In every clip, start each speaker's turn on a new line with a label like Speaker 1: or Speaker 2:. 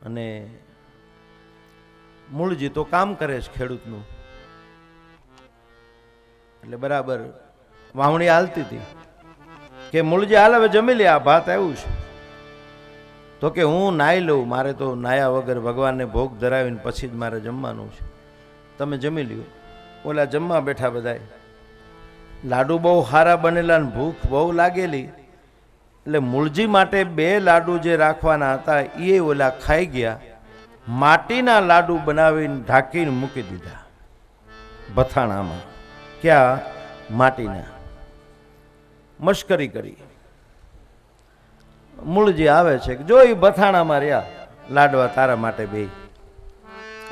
Speaker 1: અને મૂળજી તો કામ કરે છે ખેડૂતનું, એટલે બરાબર વાવણી હાલતી હતી કે મૂળજી હાલ હવે જમી લે, આ ભાત આવ્યું છે. તો કે હું નાહી લઉં, મારે તો નાયા વગર ભગવાનને ભોગ ધરાવીને પછી જ મારે જમવાનું છે, તમે જમી લ્યો. ઓલા જમવા બેઠા બધાય, લાડુ બહુ સારા બનેલા ને ભૂખ બહુ લાગેલી, એટલે મૂળજી માટે 2 લાડુ જે રાખવાના હતા એ ઓલા ખાઈ ગયા. માટીના લાડુ બનાવીને ઢાંકીને મૂકી દીધા બથાણામાં. ક્યાં? માટીના. મશ્કરી કરી. મૂળજી આવે છે કે જો એ બથાણામાં રહ્યા લાડવા તારા માટે 2.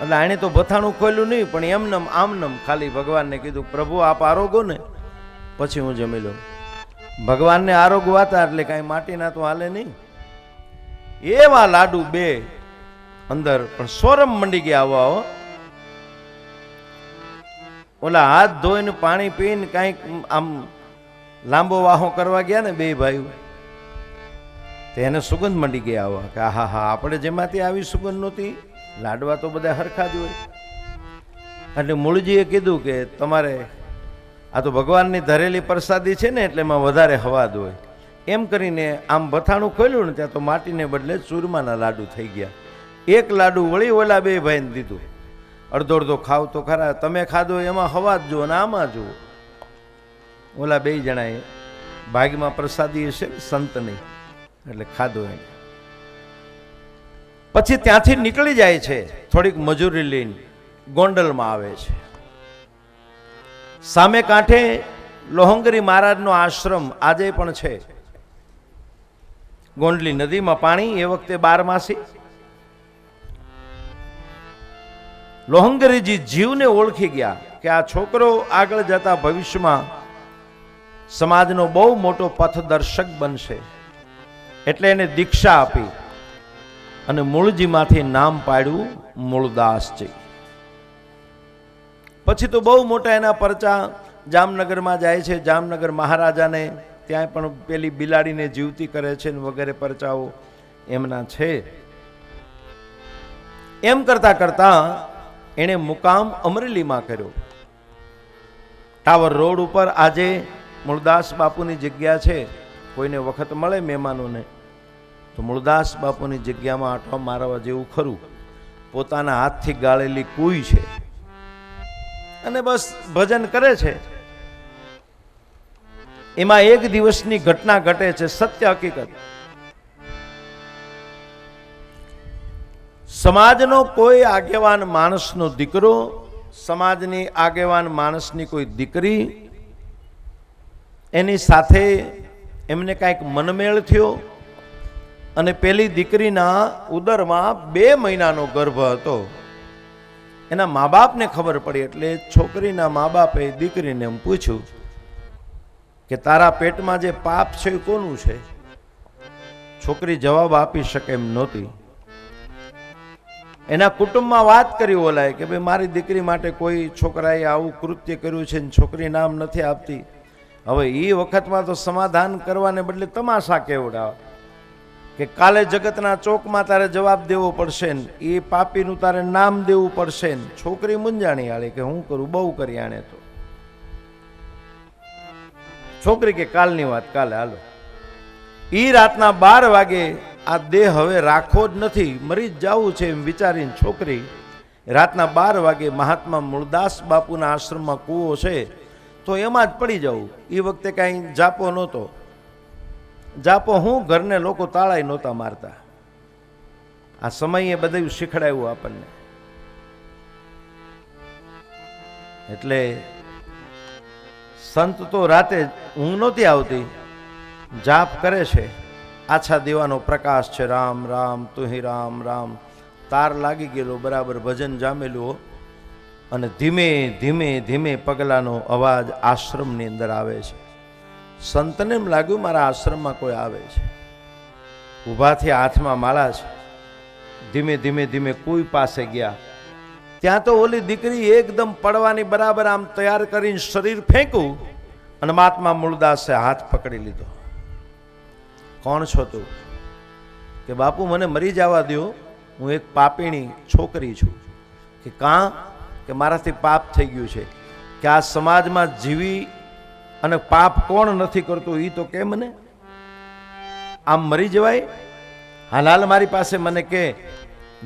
Speaker 1: એટલે આણે તો બથાણું ખોલ્યું નહીં, પણ એમનેમ આમનેમ ખાલી ભગવાનને કીધું પ્રભુ આપ આરોગો ને પછી હું જમી લઉં. ભગવાનને આરોગવા હતા એટલે કાંઈ માટીના તો હાલે નહીં. એવા લાડુ 2 અંદર પણ સોરમ મંડી ગયા આવવા. ઓલા હાથ ધોઈને પાણી પીને કાંઈક આમ લાંબો વાહો કરવા ગયા ને 2 ભાઈઓ, તેને સુગંધ મંડી ગયા આવવા કે હા હા આપણે જેમાંથી આવી સુગંધ નહોતી, લાડવા તો બધા હરખા જ હોય. એટલે મૂળજીએ કીધું કે તમારે આ તો ભગવાનની ધરેલી પ્રસાદી છે ને એટલે એમાં વધારે હવાદ હોય. એમ કરીને આમ બથાણું ખોલ્યું ને ત્યાં તો માટીને બદલે ચૂરમાના લાડુ થઈ ગયા. 1 લાડુ વળી ઓલા 2 ભાઈને દીધું. અડધો અડધો ખાવ તો ખરા, તમે ખાધો એમાં હવાદ જુઓ ને આમાં જુઓ. ઓલા 2 જણાએ ભાગમાં પ્રસાદી હશે સંતની એટલે ખાધો એને. પછી ત્યાંથી નીકળી જાય છે, થોડીક મજૂરી લઈને ગોંડલમાં આવે છે. સામે કાંઠે લોહંગરી મહારાજનો આશ્રમ આજે પણ છે. ગોંડલી નદીમાં પાણી, એ વખતે 12માસી. લોહંગરીજી જીવને ઓળખી ગયા કે આ છોકરો આગળ જતા ભવિષ્યમાં સમાજનો બહુ મોટો પથદર્શક બનશે, એટલે એને દીક્ષા આપી અને મૂળજીમાંથી નામ પાડ્યું મૂળદાસજી. પછી તો બહુ મોટા એના પરચા જામનગરમાં જાય છે. જામનગર મહારાજાને ત્યાં પણ પેલી બિલાડીને જીવતી કરે છે વગેરે પરચાઓ એમના છે. એમ કરતા કરતા એણે મુકામ અમરેલીમાં કર્યો. ટાવર રોડ ઉપર આજે મૂળદાસ બાપુની જગ્યા છે. કોઈને વખત મળે મહેમાનોને તો મૂળદાસ બાપુની જગ્યામાં આંટો મારવા જેવું ખરું. પોતાના હાથથી ગાળેલી કુઈ છે અને બસ ભજન કરે છે. એમાં એક દિવસની ઘટના ઘટે છે, સત્ય હકીકત. સમાજનો કોઈ આગેવાન માણસનો દીકરો, સમાજની આગેવાન માણસની કોઈ દીકરી, એની સાથે એમને કાંઈક મનમેળ થયો અને પેલી દીકરીના ઉદરમાં 2 મહિનાનો ગર્ભ હતો. એના મા બાપને ખબર પડી એટલે છોકરીના મા બાપે દીકરીને એમ પૂછ્યું કે તારા પેટમાં જે પાપ છે એ કોનું છે? છોકરી જવાબ આપી શકે એમ નહોતી. એના કુટુંબમાં વાત કરી ઓલાય કે ભાઈ મારી દીકરી માટે કોઈ છોકરાએ આવું કૃત્ય કર્યું છે ને છોકરી નામ નથી આપતી. હવે એ વખતમાં તો સમાધાન કરવાને બદલે તમાશા કેવડાવ કે કાલે જગતના ચોકમાં તારે જવાબ દેવો પડશે ને એ પાપીનું તારે નામ દેવું પડશે ને. છોકરી મૂંઝાણી આળી કે હું કરું, બહુ કરી આણે તો. છોકરી કે કાલની વાત કાલે, હાલો. ઈ રાતના 12 વાગે આ દેહ હવે રાખવો જ નથી, મરી જ જવું છે એમ વિચારીને છોકરી રાતના 12 વાગે મહાત્મા મૂળદાસ બાપુના આશ્રમમાં કૂવો છે તો એમાં જ પડી જવું. એ વખતે કાંઈ જાપો નહોતો. જાપો હું ઘરને લોકો તાળાય નહોતા મારતા. આ સમયે બધું શીખડાયું આપણને. એટલે સંત તો રાતે ઊંઘ નહોતી આવતી, જાપ કરે છે. આછા દીવાનો પ્રકાશ છે, રામ રામ તુહી રામ રામ. તાર લાગી ગયેલો બરાબર, ભજન જામેલું. અને ધીમે ધીમે ધીમે પગલાનો અવાજ આશ્રમની અંદર આવે છે. સંતને એમ લાગ્યું મારા આશ્રમમાં કોઈ આવે છે. ઊભાથી હાથમાં માળા છે. ધીમે ધીમે ધીમે કોઈ પાસે ગયા. ત્યાં તો ઓલી દીકરી એકદમ પડવાની બરાબર આમ તૈયાર કરીને શરીર ફેંક્યું અને મહાત્મા મૂળદાસે હાથ પકડી લીધો. કોણ છો તું? કે બાપુ મને મરી જવા દો, હું એક પાપીણી છોકરી છું, કે કાં કે મારાથી પાપ થઈ ગયું છે, કે આ સમાજમાં જીવી અને પાપ કોણ નથી કરતું એ તો કે મને આમ મરી જવાય? હાલ મારી પાસે મને કે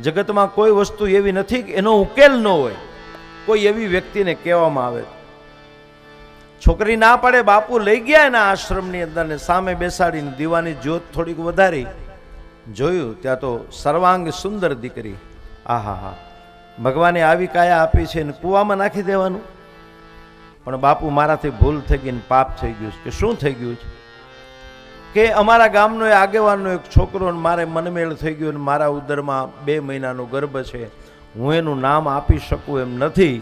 Speaker 1: જગતમાં કોઈ વસ્તુ એવી નથી કે એનો ઉકેલ ન હોય, કોઈ એવી વ્યક્તિને કહેવામાં આવે. છોકરી ના પડે, બાપુ લઈ ગયા એના આશ્રમની અંદર ને સામે બેસાડીને દીવાની જ્યોત થોડીક વધારી, જોયું ત્યાં તો સર્વાંગ સુંદર દીકરી. આહા, ભગવાને આવી કાયા આપી છે ને કૂવામાં નાખી દેવાનું. પણ બાપુ મારાથી ભૂલ થઈ ગઈ ને પાપ થઈ ગયું છે. કે શું થઈ ગયું છે? કે અમારા ગામનો આગેવાનનો એક છોકરો મારે મનમેળ થઈ ગયો ને મારા ઉદરમાં 2 મહિનાનો ગર્ભ છે, હું એનું નામ આપી શકું એમ નથી.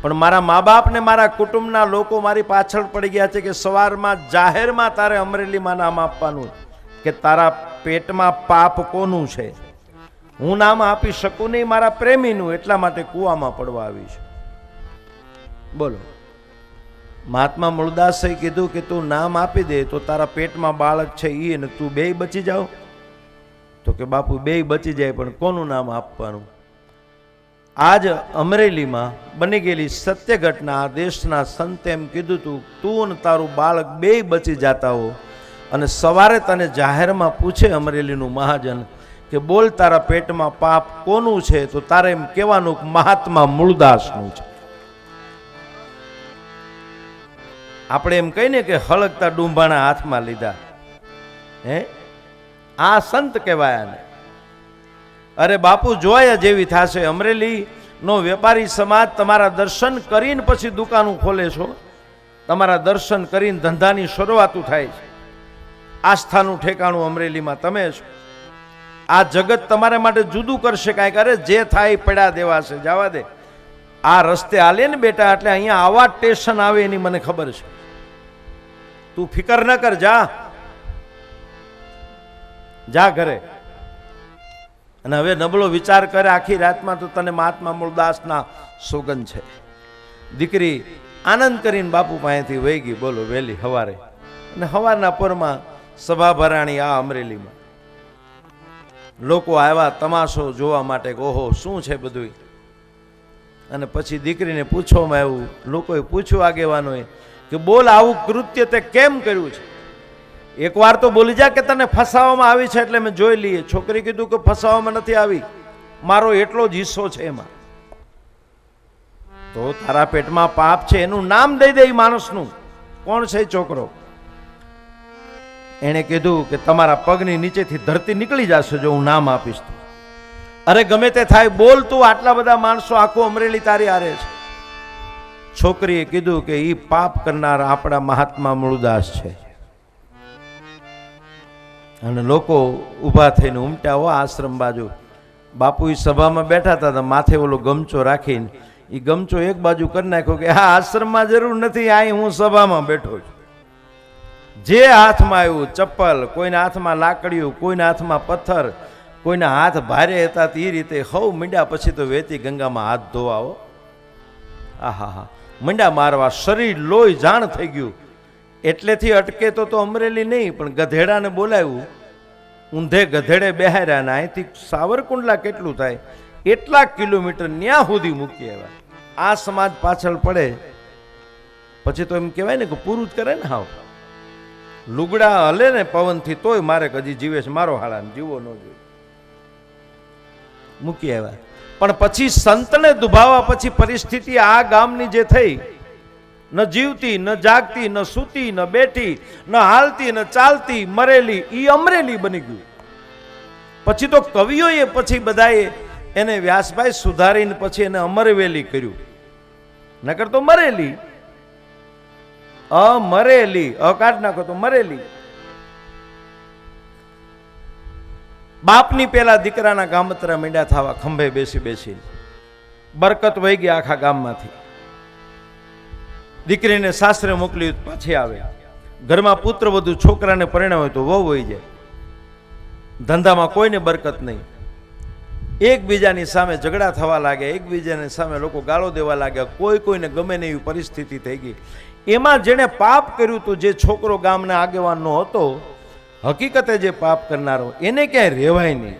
Speaker 1: પણ મારા મા બાપ ને મારા કુટુંબના લોકો મારી પાછળ પડી ગયા છે કે સવારમાં જાહેરમાં તારે અમરેલીમાં નામ આપવાનું, કે તારા પેટમાં પાપ કોનું છે. હું નામ આપી શકું નહીં મારા પ્રેમીનું, એટલા માટે કૂવામાં પડવા આવી છું. બોલો, મહાત્મા મૂળદાસે કીધું કે તું નામ આપી દે તો તારા પેટમાં બાળક છે એ અને તું બેય બચી જાઓ. તો કે બાપુ બેય બચી જાય, પણ કોનું નામ આપવાનું? આજ અમરેલીમાં બની ગયેલી સત્ય ઘટના, આ દેશના સંતે એમ કીધું તું અને તારું બાળક બેય બચી જાતા હો, અને સવારે તને જાહેરમાં પૂછે અમરેલીનું મહાજન કે બોલ તારા પેટમાં પાપ કોનું છે, તો તારે એમ કહેવાનું કે મહાત્મા મૂળદાસનું છે. આપણે એમ કહીને કે હળગતા ડુંભાણા હાથમાં લીધા, હે આ સંત કહેવાય ને. અરે બાપુ જોયા જેવી થશે. અમરેલી નો વેપારી સમાજ તમારા દર્શન કરીને પછી દુકાનો ખોલે છો, તમારા દર્શન કરીને ધંધાની શરૂઆત થાય છે. આસ્થાનું ઠેકાણું અમરેલીમાં તમે છો. આ જગત તમારા માટે જુદું કરશે કાંઈક. અરે જે થાય પડ્યા દેવાશે, જવા દે. આ રસ્તે હાલે ને બેટા, એટલે અહીંયા આવા સ્ટેશન આવે એની મને ખબર છે. તું ફિકર ન કર, જા ઘરે. અને હવે નબળો વિચાર કરે આખી રાતમાં તો તને મહાત્મા મૂળદાસના સોગંદ છે. દીકરી આનંદ કરીને બાપુ પાસેથી વહી ગઈ. બોલો, વહેલી હવારે, અને હવારના પરમાં સભા ભરાણી આ અમરેલીમાં. લોકો આવ્યા તમાશો જોવા માટે, ઓહો શું છે બધું. અને પછી દીકરીને પૂછવામાં આવ્યું, લોકોએ પૂછ્યું આગેવાનોએ કે બોલ આવું કૃત્ય તે કેમ કર્યું છે? એકવાર તો બોલી જા કે તને ફસાવવામાં આવી છે એટલે મેં જોઈ લઈએ. છોકરી કીધું કે ફસાવવામાં નથી આવી, મારો એટલો જ હિસ્સો છે એમાં. તો તારા પેટમાં પાપ છે એનું નામ દઈ દે માણસનું. કોણ છે છોકરો? એણે કીધું કે તમારા પગની નીચેથી ધરતી નીકળી જશે જો હું નામ આપીશ તો. અરે ગમે તે થાય, બોલ તું. આટલા બધા માણસો, આખું અમરેલી તારી હારે છે. છોકરીએ કીધું કે ઈ પાપ કરનાર આપણા મહાત્મા મૂળદાસ છે. અને લોકો ઊભા થઈને ઉમટ્યા હો આશ્રમ બાજુ. બાપુ એ સભામાં બેઠા હતા, માથે ઓલો ગમચો રાખીને એ ગમચો એક બાજુ કરી નાખ્યો કે આ આશ્રમમાં જરૂર નથી, અહીં હું સભામાં બેઠો છું. જે હાથમાં આવ્યું ચપ્પલ, કોઈના હાથમાં લાકડીયું, કોઈના હાથમાં પથ્થર, કોઈના હાથ ભારે હતા એ રીતે હવ મીંડ્યા. પછી તો વેતી ગંગામાં હાથ ધોવાઓ. આહા, મીંડા મારવા, શરીર લોહી જાણ થઈ ગયું. એટલેથી અટકે તો અમરેલી નહીં, પણ ગધેડાને બોલાવ્યું, ઊંધે ગધેડે બેહાર્યા ને અહીંથી સાવરકુંડલા કેટલું થાય એટલા કિલોમીટર ન્યા સુધી મૂકી આવ્યા. આ સમાજ પાછળ પડે પછી તો એમ કહેવાય ને કે પૂરું જ કરે ને. હાવ લુગડા હલે ને પવનથી તોય મારે હજી જીવે છે, મારો હાળાને જીવો ન જોઈએ, મૂકી આવ્યા. પણ પછી સંતને દુભાવા પછી પરિસ્થિતિ આ ગામની જે થઈ, ન જીવતી ન જાગતી ન સૂતી ન બેઠી ન હાલતી ન ચાલતી મરેલી, ઈ અમરેલી બની ગયું. પછી તો કવિઓએ પછી બધાએ એને વ્યાસભાઈ સુધારીને પછી એને અમરવેલી કર્યું. નકર તો મરેલી, અમરેલી, કાઢ નાખો તો મરેલી. બાપની પેલા દીકરાના ગામતરા મીંડા થવા, ખંભે બેસી બેસી બરકત વહી ગયા આખા ગામમાંથી. દીકરીને સાસરે મોકલી પાછી આવે. ઘરમાં પુત્ર વધુ, છોકરાને પરિણામ હોય તો વહુ વહી જાય. ધંધામાં કોઈને બરકત નહીં. એકબીજાની સામે ઝઘડા થવા લાગ્યા, એકબીજાની સામે લોકો ગાળો દેવા લાગ્યા, કોઈ કોઈને ગમે નહીં એવી પરિસ્થિતિ થઈ ગઈ. એમાં જેણે પાપ કર્યું હતું, જે છોકરો ગામના આગેવાનનો હતો, હકીકતે જે પાપ કરનારો, એને ક્યાંય રહેવાય નહીં.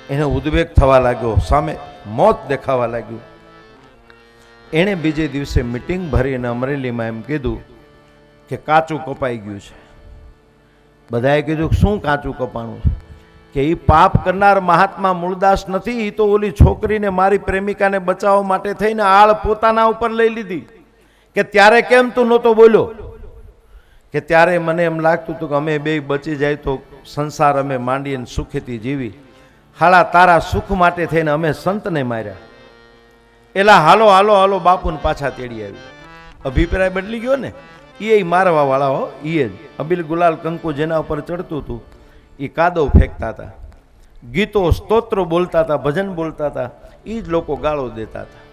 Speaker 1: એને ઉદ્વેગ થવા લાગ્યો, સામે મોત દેખાવા લાગ્યું. એણે બીજે દિવસે મિટિંગ ભરીને અમરેલીમાં એમ કીધું કે કાચું કપાઈ ગયું છે. બધાએ કીધું શું કાચું કપાણું છે? કે એ પાપ કરનાર મહાત્મા મૂળદાસ નથી, એ તો ઓલી છોકરીને મારી પ્રેમિકાને બચાવવા માટે થઈને આળ પોતાના ઉપર લઈ લીધી. કે ત્યારે કેમ તું નહોતો બોલ્યો? કે ત્યારે મને એમ લાગતું હતું કે અમે બે બચી જાય તો સંસાર અમે માંડીને સુખેથી જીવી. હાલા તારા સુખ માટે થઈને અમે સંતને માર્યા. એલા હાલો હાલો હાલો બાપુને પાછા તેડી આવી. અભિપ્રાય બદલી ગયો ને, એ મારવા વાળા હો, એ જ અબિલ ગુલાલ કંકુ જેના ઉપર ચડતું હતું એ કાદવ ફેંકતા હતા, ગીતો સ્તોત્રો બોલતા હતા, ભજન બોલતા હતા, એ જ લોકો ગાળો દેતા હતા.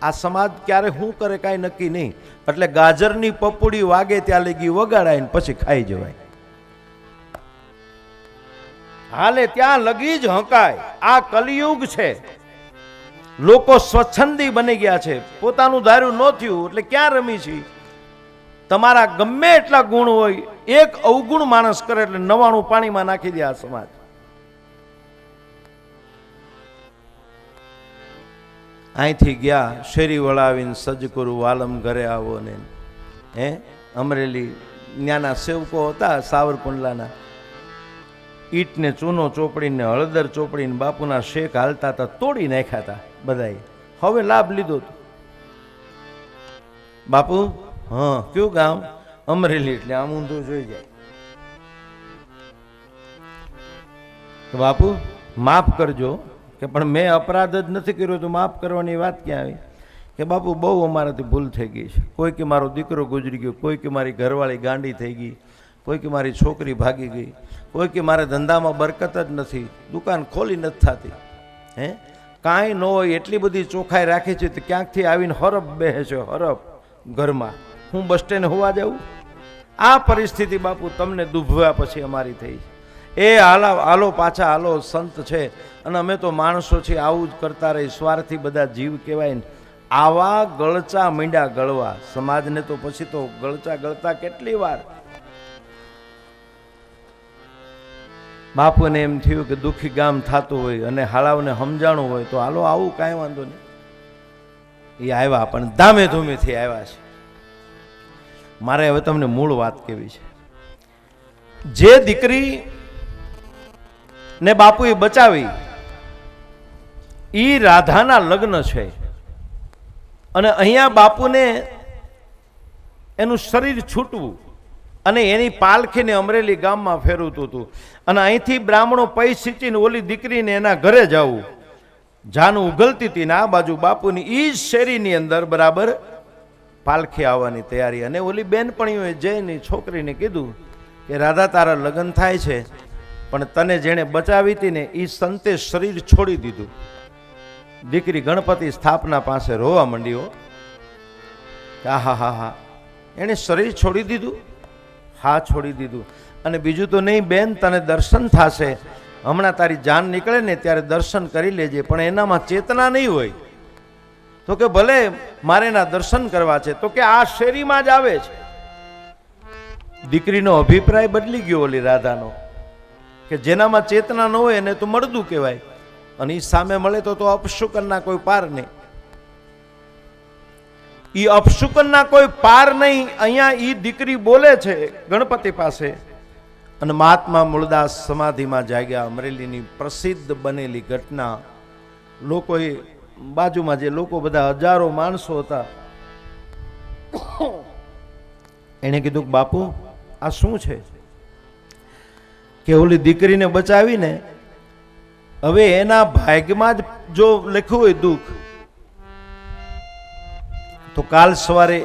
Speaker 1: આ સમાજ ક્યારે શું કરે કાંઈ નક્કી નહીં. એટલે ગાજરની પપુડી વાગે ત્યાં લગી વગાડાય ને પછી ખાઈ જવાય. હાલે ત્યાં લગી જ હંકાય. આ કલિયુગ છે. લોકો સ્વચ્છંદી બની ગયા છે. પોતાનું ધાર્યું ન થયું એટલે ક્યાં રમી છે? તમારા ગમે એટલા ગુણ હોય, એક અવગુણ માણસ કરે એટલે 99 પાણીમાં નાખી દે આ સમાજ. અહીંથી ગયા શેરી વળાવીને સજ કરું વાલમ ઘરે આવો ને. અમરેલી ન્યાના સેવકો હતા સાવરકુંડલાના, ઈટને ચૂનો ચોપડીને હળદર ચોપડીને બાપુના શેક હાલતા હતા, તોડી નાખ્યા હતા બધાએ. હવે લાભ લીધો હતો. બાપુ હા કયું ગામ? અમરેલી. એટલે આમ ઊંધું જોઈ જાય. બાપુ માફ કરજો કે પણ મેં અપરાધ જ નથી કર્યો તો માફ કરવાની વાત ક્યાં આવી? કે બાપુ બહુ અમારાથી ભૂલ થઈ ગઈ છે. કોઈ કે મારો દીકરો ગુજરી ગયો, કોઈ કે મારી ઘરવાળી ગાંડી થઈ ગઈ, કોઈ કે મારી છોકરી ભાગી ગઈ, કોઈ કે મારે ધંધામાં બરકત જ નથી, દુકાન ખોલી નથી થતી. કાંઈ ન હોય એટલી બધી ચોખ્ખાઈ રાખી છે તો ક્યાંકથી આવીને હરફ બેસે છે, હરફ ઘરમાં. હું બસ સ્ટેન્ડ હોવા જાઉં? આ પરિસ્થિતિ બાપુ તમને દુભવ્યા પછી અમારી થઈ છે. એ હાલો પાછા હાલો, સંત છે અને અમે તો માણસો છીએ, આવું જ કરતા રહી. સ્વાર્થી બધા જીવ કહેવાય ને. આવા ગળચા મીંડા ગળવા સમાજને તો પછી તો ગળચા ગળતા કેટલી વાર. બાપુને એમ થયું કે દુઃખી ગામ થતું હોય અને હાલાઓને સમજાણું હોય તો હાલો આવું કાંઈ વાંધો નહીં. એ આવ્યા પણ ધામે ધૂમેથી આવ્યા છે. મારે હવે તમને મૂળ વાત કેવી છે. જે દીકરી ને બાપુએ બચાવી ઈ રાધાના લગ્ન છે અને અહીંયા બાપુને એનું શરીર છૂટવું અને એની પાલખીને અમરેલી ગામમાં ફેરવતું હતું અને અહીંથી બ્રાહ્મણો પૈ સીચીને ઓલી દીકરીને એના ઘરે જવું. જાનું ઉગલતી હતી ને આ બાજુ બાપુની ઈ જ શેરીની અંદર બરાબર પાલખી આવવાની તૈયારી. અને ઓલી બેનપણીઓએ જઈને છોકરીને કીધું કે રાધા તારા લગ્ન થાય છે પણ તને જેણે બચાવી હતી ને એ સંતે શરીર છોડી દીધું. દીકરી ગણપતિ સ્થાપના પાસે રોવા માંડીઓ. હા હા હા, એણે શરીર છોડી દીધું? હા છોડી દીધું. અને બીજું તો નહીં બેન, તને દર્શન થશે. હમણાં તારી જાન નીકળે ને ત્યારે દર્શન કરી લેજે, પણ એનામાં ચેતના નહીં હોય. તો કે ભલે મારે એના દર્શન કરવા છે. તો કે આ શેરીમાં જ આવે છે. દીકરીનો અભિપ્રાય બદલી ગયો ઓલી રાધાનો કે જેનામાં ચેતના ન હોય એને તો મળદું કહેવાય અને એ સામે મળે તો અપશુકનના કોઈ પાર નહીં. એ અપશુકનના કોઈ પાર નહીં. અહીંયા એ દીકરી બોલે છે ગણપતિ પાસે અને મહાત્મા મૂળદાસ સમાધિમાં જાગ્યા. અમરેલીની પ્રસિદ્ધ બનેલી ઘટના. લોકોએ બાજુમાં જે લોકો બધા હજારો માણસો હતા, એને કીધું કે બાપુ આ શું છે? કે ઓલી દીકરીને બચાવીને હવે એના ભાગ્યમાં જ જો લખ્યું હોય દુઃખ તો કાલ સવારે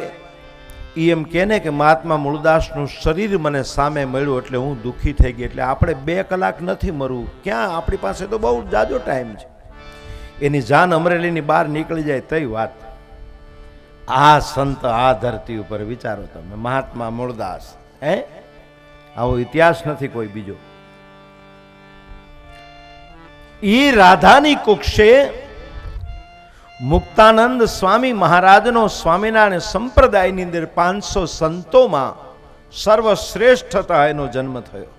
Speaker 1: એમ કે ને કે મહાત્મા મૂળદાસનું શરીર મને સામે મળ્યું એટલે હું દુઃખી થઈ ગઈ. એટલે આપણે 2 કલાક નથી મરવું. ક્યાં, આપણી પાસે તો બહુ જાજો ટાઈમ છે. એની જાન અમરેલીની બહાર નીકળી જાય તઈ વાત. આ સંત આ ધરતી ઉપર વિચારો તમે, મહાત્મા મૂળદાસ. આવો ઇતિહાસ નથી કોઈ બીજો. ઈ રાધાની કુક્ષે મુક્તાનંદ સ્વામી મહારાજનો સ્વામિનારાયણ સંપ્રદાયની અંદર 500 સંતોમાં સર્વશ્રેષ્ઠ હતા એનો જન્મ થયો.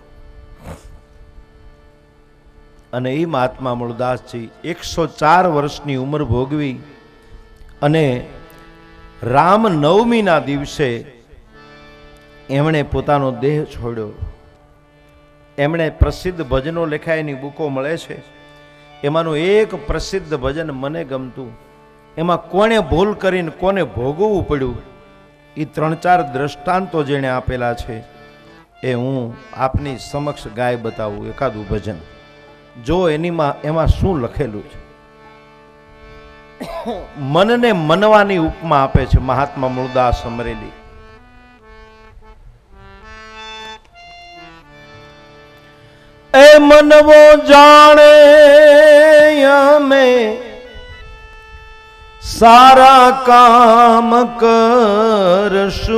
Speaker 1: અને એ મહાત્મા મૂળદાસજી 104 વર્ષની ઉંમર ભોગવી અને રામનવમીના દિવસે એમણે પોતાનો દેહ છોડ્યો. એમણે પ્રસિદ્ધ ભજનો લખ્યા, એની બુકો મળે છે. એમાંનું એક પ્રસિદ્ધ ભજન મને ગમતું, એમાં કોને ભૂલ કરીને કોને ભોગવવું પડ્યું એ 3-4 દ્રષ્ટાંતો જેણે આપેલા છે એ હું આપની સમક્ષ ગાય બતાવું. એકાદું ભજન જો એમાં શું લખેલું છે. મનને મનવાની ઉપમા આપે છે મહાત્મા મૂળદાસ અમરેલી. એ મનવો જાણે અમે સારા કામ કરશું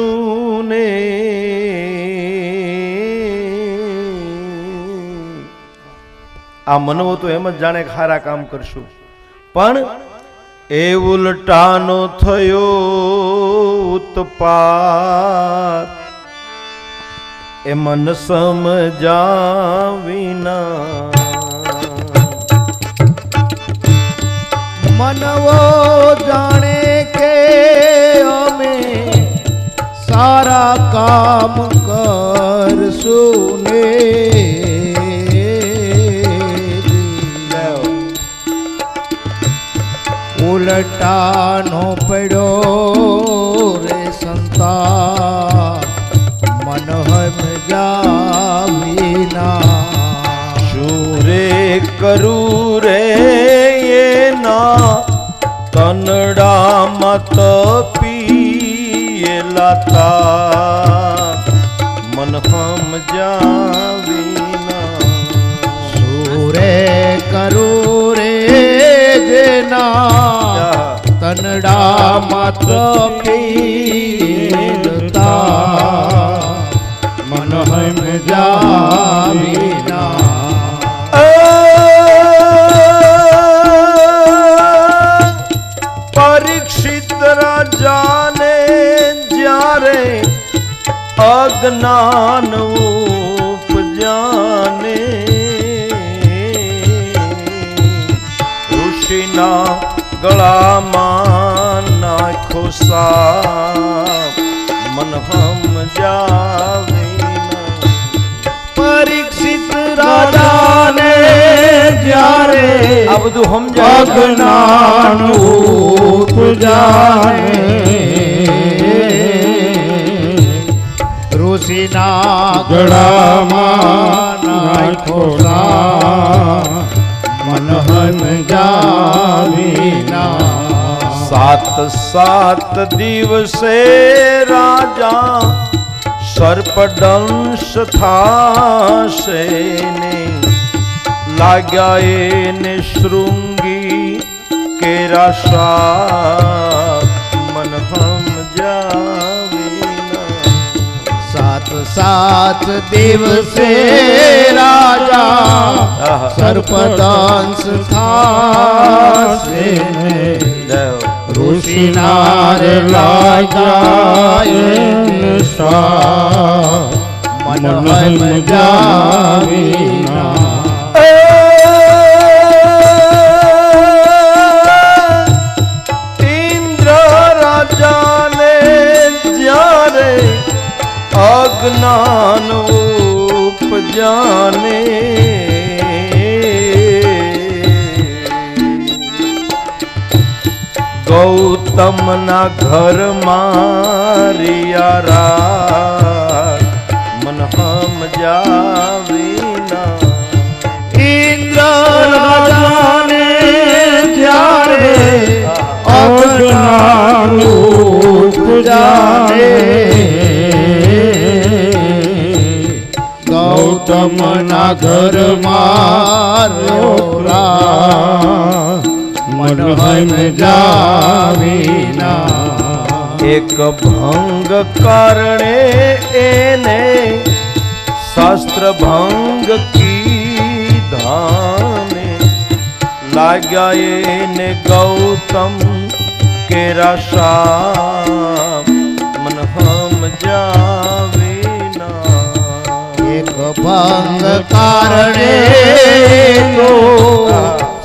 Speaker 1: ને, આ મનવો તો એમ જ જાણે સારા કામ કરશું, પણ એ ઉલટાનો થયો ઉત્પાત, એ મન સમજાવીના.
Speaker 2: મનવો જાણે કે અમે સારા કામ કરશું ને, ઉલટાનો પડ્યો રે સંતા મન સમજાવીના.
Speaker 1: શું રે કરું રે એના તનડામાં તપીએલા તા મન સમજાવીના.
Speaker 2: સુરે કરું રે જેના તનડામાં તપીએલા મન સમજાવીના.
Speaker 1: પરીક્ષિત રાજાને જ્યારે અજ્ઞાન ઉપજાને, ઋષિના ગળામાં નાખો સાપ મન સમજાવીના.
Speaker 2: પરીક્ષિત રાજાને જ્યારે
Speaker 1: આ બધું સમજાય
Speaker 2: અજ્ઞાન ઉપજાને, ઋષિના ગળામાં નાખો સાપ મન સમજાવીના.
Speaker 1: 7 દિવસે રાજા સર્પદંશ થાશે ને, લાગ્યા એને શૃંગી કેરા શાપ મન સમજાવીના.
Speaker 2: 7 દિવસે રાજા સર્પદંશ થાશે ને, ઋષિના રે લાગ્યા મન સમજાવીના.
Speaker 1: ઇન્દ્ર રાજાને જ્યારે અજ્ઞાન ઉપજાને, ગૌતમના ઘરમાં રિયારા મન સમજાવીના.
Speaker 2: ઇન્દ્ર રાજાને જ્યારે અજ્ઞાન ઉપજાને, ગૌતમના ઘરમાં મન સમજાવીના.
Speaker 1: એક ભંગ કારણે એને શાસ્ત્ર ભંગ કીધાને, લાગ્યા એને ગૌતમ કેરા શાપ મન સમજાવીના.
Speaker 2: એક ભંગ કારણે તો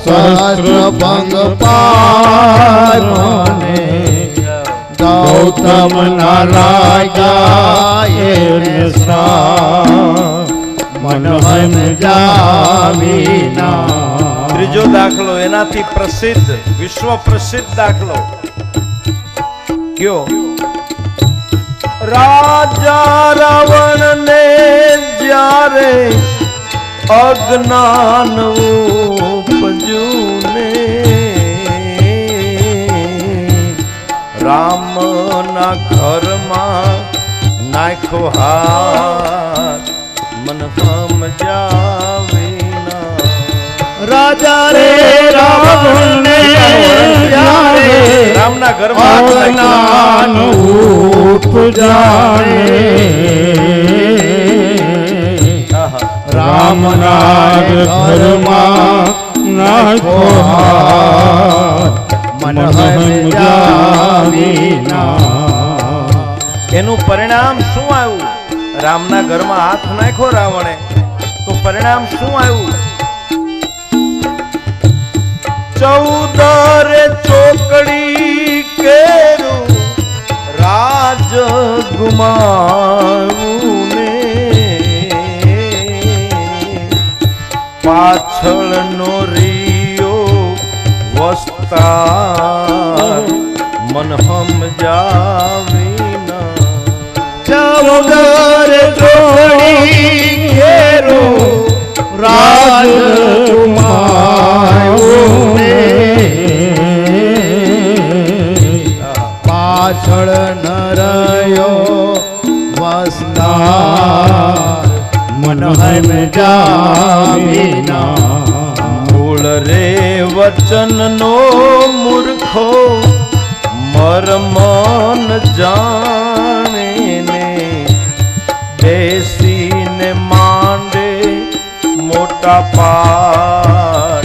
Speaker 2: સહસ્ર ભંગ પારને ગૌતમ ના લાગ્યા એને શ્રાપ મન હમ જાવીના.
Speaker 1: ત્રીજો દાખલો એનાથી પ્રસિદ્ધ, વિશ્વ પ્રસિદ્ધ દાખલો કયો? રાજા રાવણ ને જ્યારે અજ્ઞાન ઉપજ્યું ને રામ ના ઘરમાં નાખો હાથ મન હમ જાવીના.
Speaker 2: રાજા રે રાવણ ને જ્યારે
Speaker 1: રામના ઘરમાં
Speaker 2: અજ્ઞાન ઉપજાણે રામના ઘરમાં નાખો હાથ મન હમ જાવીના.
Speaker 1: એનું પરિણામ શું આવ્યું? રામના ઘરમાં હાથ નાખ્યો રાવણે તો પરિણામ શું આવ્યું? 14 ચોકડી કેરું રાજ ગુમાવું ને પાછળ નો રિયો વસ્તાર મન હમ જાવીના.
Speaker 2: 14 ચોકડી કેરું રાજ ગુમાવું ને પાછળ ન રહ્યો વસનાર મન હમ જાવીના.
Speaker 1: મૂળ રે વચન નો મૂર્ખો મરમન જાણે ને બેસીને માંડે મોટા પાર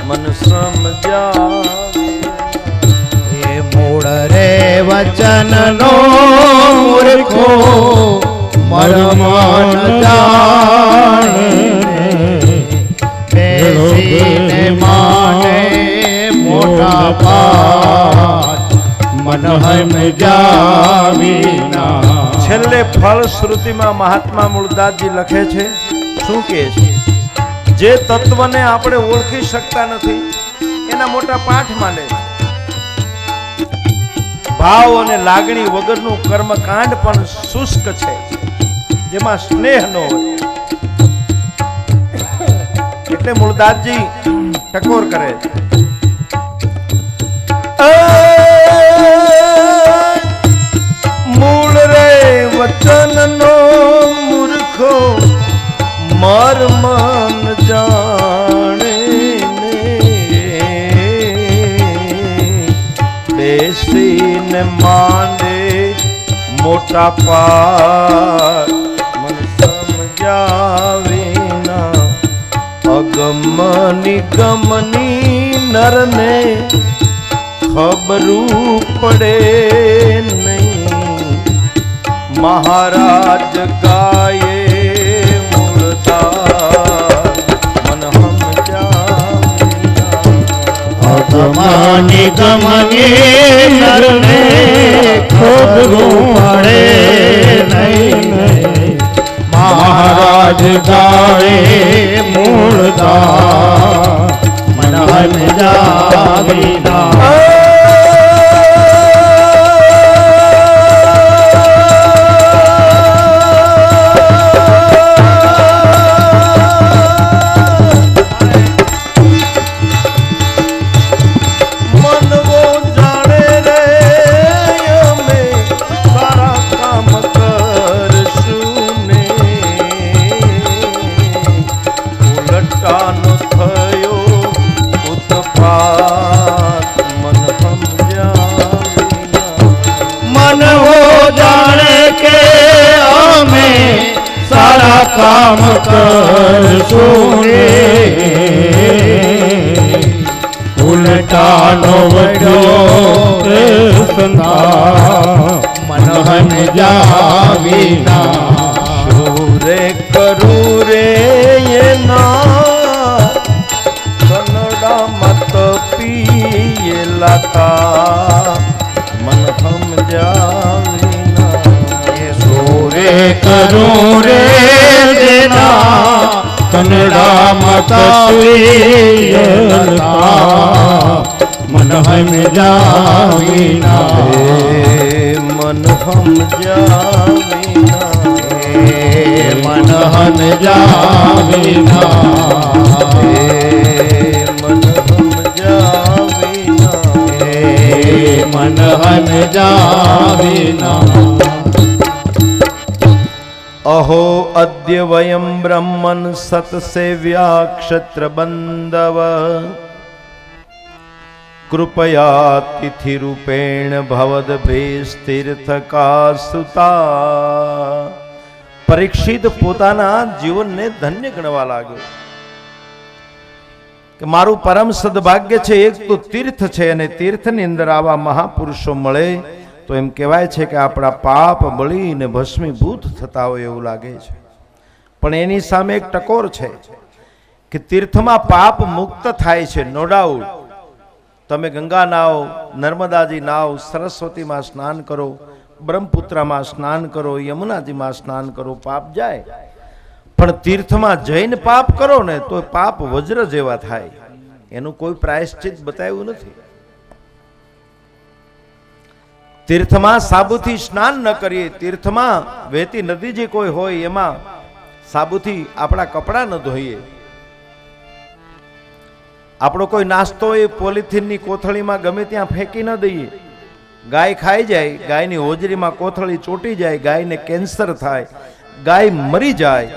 Speaker 1: મન સમજાવે.
Speaker 2: એ મૂળ રે વચન નો મૂર્ખો મરમન જાણે બેસીને માને મોટા પાઠ મન હમ જાવીના.
Speaker 1: છેલ્લે ફળશ્રુતિમાં મહાત્મા મૂળદાસજી લખે છે, શું કહે છે? જે તત્વને આપણે ઓળખી શકતા નથી એના મોટા પાઠ માંડે છે. ભાવ અને લાગણી વગરનું કર્મકાંડ પણ શુષ્ક છે, જેમાં સ્નેહ ન હોય. એટલે મૂળદાસજી ટકોર કરે છે, મૂળ રે વચન નો મૂર્ખો મરમન જાણે ને બેસીને માંડે મોટા પાર મન સમજાવીના. અગમ નિગમની નરને ખબરું પડે નહીં. મહારાજ ગાયે મૂળદાસ મન હમ જાવીના.
Speaker 2: અગમાની ગમની નરને ખબરું પડે નહીં. મહારાજ ગાવે મૂળદાસ મન હમ જાવીના. કામ કરશું ને ઉલટાનો વડ્યો મન હમ જાવીના.
Speaker 1: શું રે કરું लाता मन हम जाविना
Speaker 2: सूरे करूं रे देना कन्नड़ा मतस्वीयता मन हम जाविना
Speaker 1: मन हम जाविना
Speaker 2: मन हम जाविना
Speaker 1: मन हम जाविना
Speaker 2: मन हम जाविना
Speaker 1: अहो अद्य वयं ब्रह्मन् सत्सेव्या क्षत्रबन्धव कृपया तिथिरूपेण भवद्भीस्तीर्थका सुता પરીક્ષિત પોતાના જીવનને ધન્ય ગણવા લાગ્યો કે મારું પરમ સદભાગ્ય છે એક તો તીર્થ છે અને તીર્થની અંદર આવા મહાપુરુષો મળે તો એમ કહેવાય છે કે આપણા પાપ બળીને ભસ્મીભૂત થતા હોય એવું લાગે છે. પણ એની સામે એક ટકોર છે કે તીર્થમાં પાપ મુક્ત થાય છે. નો ડાઉટ તમે ગંગા નાવ, નર્મદાજી નાવ, સરસ્વતીમાં સ્નાન કરો, બ્રહ્મપુત્રમાં સ્નાન કરો, યમુનાજીમાં સ્નાન કરો, પાપ જાય. પણ તીર્થમાં જઈને પાપ કરો ને તો પાપ વજ્ર જેવા થાય. એનું કોઈ પ્રાયશ્ચિત બતાવ્યું નથી. તીર્થમાં સાબુથી સ્નાન ન કરીએ, તીર્થમાં વહેતી નદી જે કોઈ હોય એમાં સાબુથી આપણા કપડાં ન ધોઈએ. આપણો કોઈ નાસ્તો એ પોલિથીનની કોથળીમાં ગમે ત્યાં ફેંકી ન દઈએ. ગાય ખાઈ જાય, ગાયની હોજરીમાં કોથળી ચોટી જાય, ગાયને કેન્સર થાય, ગાય મરી જાય.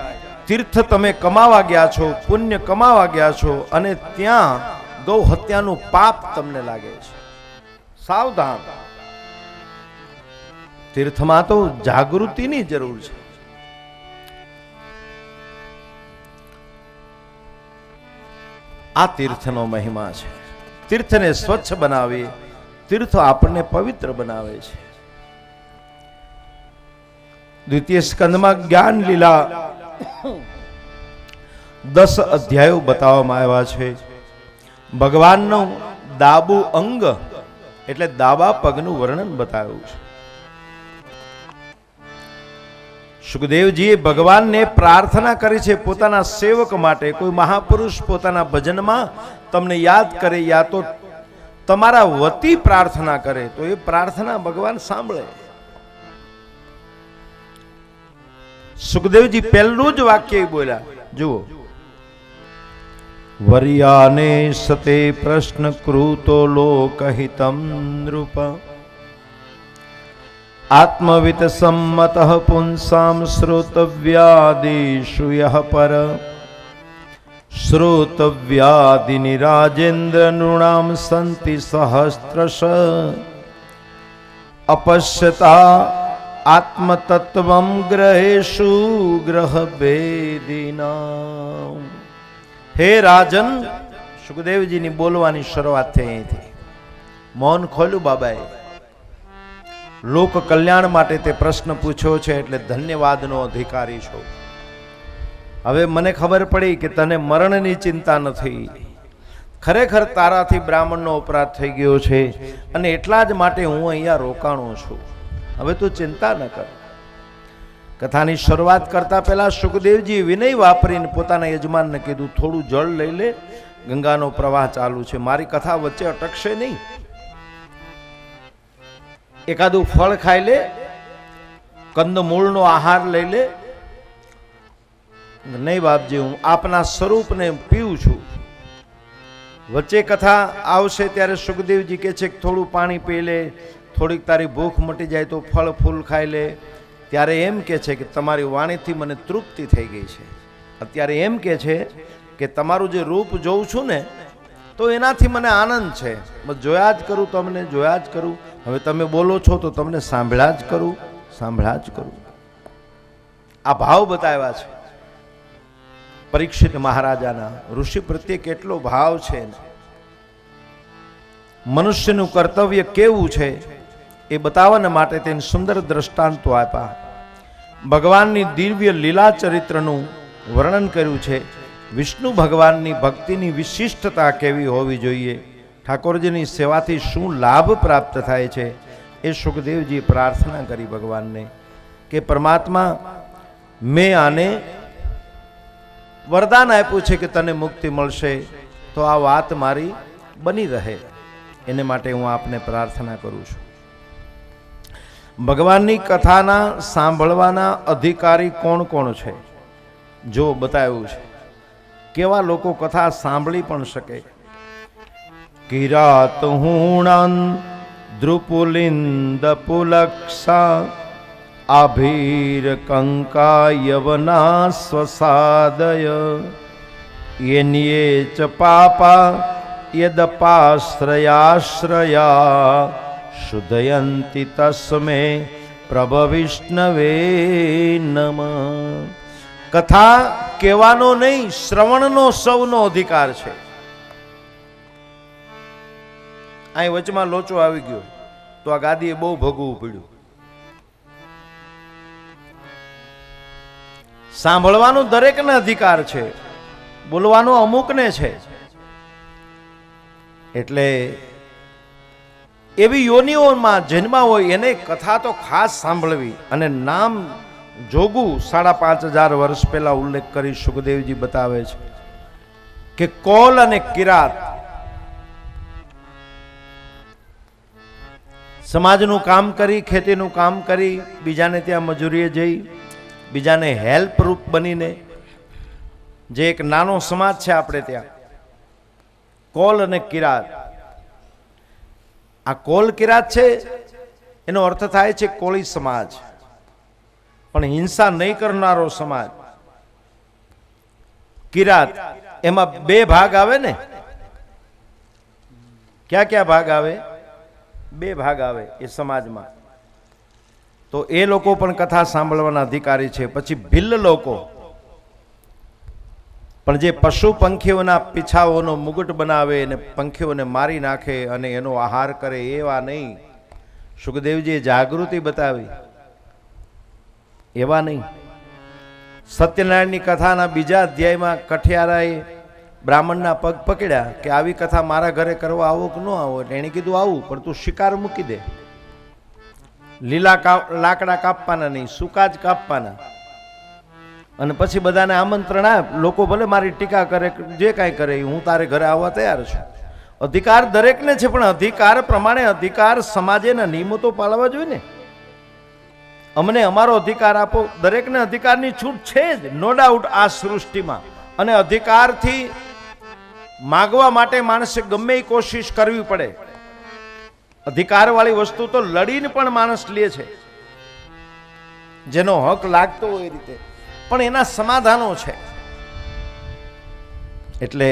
Speaker 1: તીર્થ તમે કમાવા ગયા છો, પુણ્ય કમાવા ગયા છો અને ત્યાં ગૌ હત્યાનું પાપ તમને લાગે છે. સાવધાન. તીર્થમાં તો જાગૃતિની જરૂર છે. આ તીર્થનો મહિમા છે. તીર્થને સ્વચ્છ બનાવીએ, તીર્થ આપણને પવિત્ર બનાવે છે. દ્વિતીય સ્કંદમાં જ્ઞાન લીલા 10 અધ્યાયો બતાવવામાં આવ્યા છે. ભગવાનનું ડાબુ અંગ એટલે ડાબા પગનું વર્ણન બતાવ્યું છે. સુખદેવજીએ ભગવાનને પ્રાર્થના કરી છે પોતાના સેવક માટે. કોઈ મહાપુરુષ પોતાના ભજનમાં તમને યાદ કરે યા તો તમારા વતી પ્રાર્થના કરે તો એ પ્રાર્થના ભગવાન સાંભળે. સુખદેવજી પહેલું જ વાક્ય બોલ્યા, જુઓ, વર્યાને સતે પ્રશ્ન કૃતો લોકહિતમ નૃપ આત્મવિત સંમત પુંસામ શ્રોતવ્યાદિષુ યઃ પર શ્રોતવ્યાદિની રાજેન્દ્ર નૃણામ સંતિ સહસ્રશ અપશ્યતા આત્મતત્વમ ગ્रहेषु ગ્રહ ભેદિના. હે રાજન, સુખદેવજીની બોલવાની શરૂઆત થઈ અહીંથી. મૌન ખોલ્યું બાબાએ. લોક કલ્યાણ માટે તે પ્રશ્ન પૂછ્યો છે એટલે ધન્યવાદનો અધિકારી છો. હવે મને ખબર પડી કે તને મરણની ચિંતા નથી. ખરેખર તારાથી બ્રાહ્મણનો અપરાધ થઈ ગયો છે અને એટલા જ માટે હું અહીંયા રોકાણો છું. હવે તું ચિંતા ન કર. કથાની શરૂઆત કરતા પહેલા સુખદેવજી વિનય વાપરીને પોતાના યજમાનને કીધું, થોડું જળ લઈ લે, ગંગાનો પ્રવાહ ચાલુ છે, મારી કથા વચ્ચે અટકશે નહીં. એકાદું ફળ ખાઈ લે, કંદમૂળનો આહાર લઈ લે. નહીં બાપજી, હું આપના સ્વરૂપને પીઉં છું. વચ્ચે કથા આવશે ત્યારે સુખદેવજી કહે છે કે થોડું પાણી પી લે, થોડીક તારી ભૂખ મટી જાય તો ફળ ફૂલ ખાઈ લે. ત્યારે એમ કહે છે કે તમારી વાણીથી મને તૃપ્તિ થઈ ગઈ છે. અત્યારે એમ કહે છે કે તમારું જે રૂપ જોઉં છું ને તો એનાથી મને આનંદ છે. બસ જોયા જ કરું, તમને જોયા જ કરું. હવે તમે બોલો છો તો તમને સાંભળ્યા જ કરું, સાંભળ્યા જ કરું. આ ભાવ બતાવ્યા છે પરીક્ષિત મહારાજાના. ઋષિ પ્રત્યે કેટલો ભાવ છે. મનુષ્યનું કર્તવ્ય કેવું છે એ બતાવવા માટે તેને સુંદર દ્રષ્ટાંતો આપ્યા. ભગવાનની દિવ્ય લીલા ચરિત્રનું વર્ણન કર્યું છે. વિષ્ણુ ભગવાનની ભક્તિની વિશિષ્ટતા કેવી હોવી જોઈએ, ઠાકોરજીની સેવાથી શું લાભ પ્રાપ્ત થાય છે એ સુખદેવજી પ્રાર્થના કરી ભગવાનને કે પરમાત્મા મેં આને વરદાન આપ્યું છે કે તને મુક્તિ મળશે, તો આ વાત મારી બની રહે, એને માટે હું આપને પ્રાર્થના કરું છું. ભગવાનની કથાના સાંભળવાના અધિકારી કોણ કોણ છે જો બતાવ્યું છે. કેવા લોકો કથા સાંભળી પણ શકે. કિરાત હુણાન દ્રુપુલિંદ પુલક્ષા આભીર કંકા યવના સ્વસાદય યેન્યે ચ પાપા યદપાશ્રયાશ્રયા શુદ્ધયંતિ તસ્મે પ્રભવિષ્ણવે નમઃ. કથા કહેવાનો નહીં, શ્રવણનો સૌનો અધિકાર છે. અહીં વચમાં લોચો આવી ગયો તો આ ગાદીએ બહુ ભોગવવું પડ્યું. સાંભળવાનો દરેકને અધિકાર છે, બોલવાનો અમુકને છે. એટલે એવી યોનિઓમાં જન્મા હોય એને કથા તો ખાસ સાંભળવી. અને નામ જોગું 5,500 વર્ષ પહેલા ઉલ્લેખ કરી સુખદેવજી બતાવે છે કે કોલ અને કિરાત સમાજનું કામ કરી, ખેતીનું કામ કરી, બીજાને ત્યાં મજૂરીએ જઈ, બીજાને હેલ્પરૂપ બનીને, જે એક નાનો સમાજ છે આપણે ત્યાં, કોલ અને કિરાત. આ કોલ કિરાત છે એનો અર્થ થાય છે કોળી સમાજ, પણ હિંસા નહીં કરનારો સમાજ. કિરાત એમાં 2 ભાગ આવે ને. ક્યાં ક્યાં ભાગ આવે? 2 ભાગ આવે એ સમાજમાં. તો એ લોકો પણ કથા સાંભળવાના અધિકારી છે. પછી ભિલ્લ લોકો પણ જે પશુ પંખીઓના પીછાઓનો મુગટ બનાવે અને પંખીઓને મારી નાખે અને એનો આહાર કરે, એવા નહીં. સુખદેવજીએ જાગૃતિ બતાવી, એવા નહીં. સત્યનારાયણની કથાના 2જા અધ્યાયમાં કઠિયારાએ બ્રાહ્મણના પગ પકડ્યા કે આવી કથા મારા ઘરે કરવા આવો કે ન આવો. એટલે એણે કીધું આવું, પણ તું શિકાર મૂકી દે. લીલા લાકડા કાપવાના નહીં, સૂકા જ કાપવાના. અને પછી બધાને આમંત્રણ આપ. લોકો ભલે મારી ટીકા કરે, જે કાંઈ કરે, હું તારે ઘરે આવવા તૈયાર છું. અધિકાર દરેકને છે, પણ અધિકાર પ્રમાણે અધિકાર સમાજેના નિયમો તો પાળવા જોઈએ ને. અમને અમારો અધિકાર આપો. દરેકને અધિકારની છૂટ છે જ, નો ડાઉટ આ સૃષ્ટિમાં. અને અધિકારથી માગવા માટે માણસે ગમે એ કોશિશ કરવી પડે. અધિકારવાળી વસ્તુ તો લડીને પણ માણસ લે છે, જેનો હક લાગતો હોય એ રીતે, પણ એના સમાધાનો છે. એટલે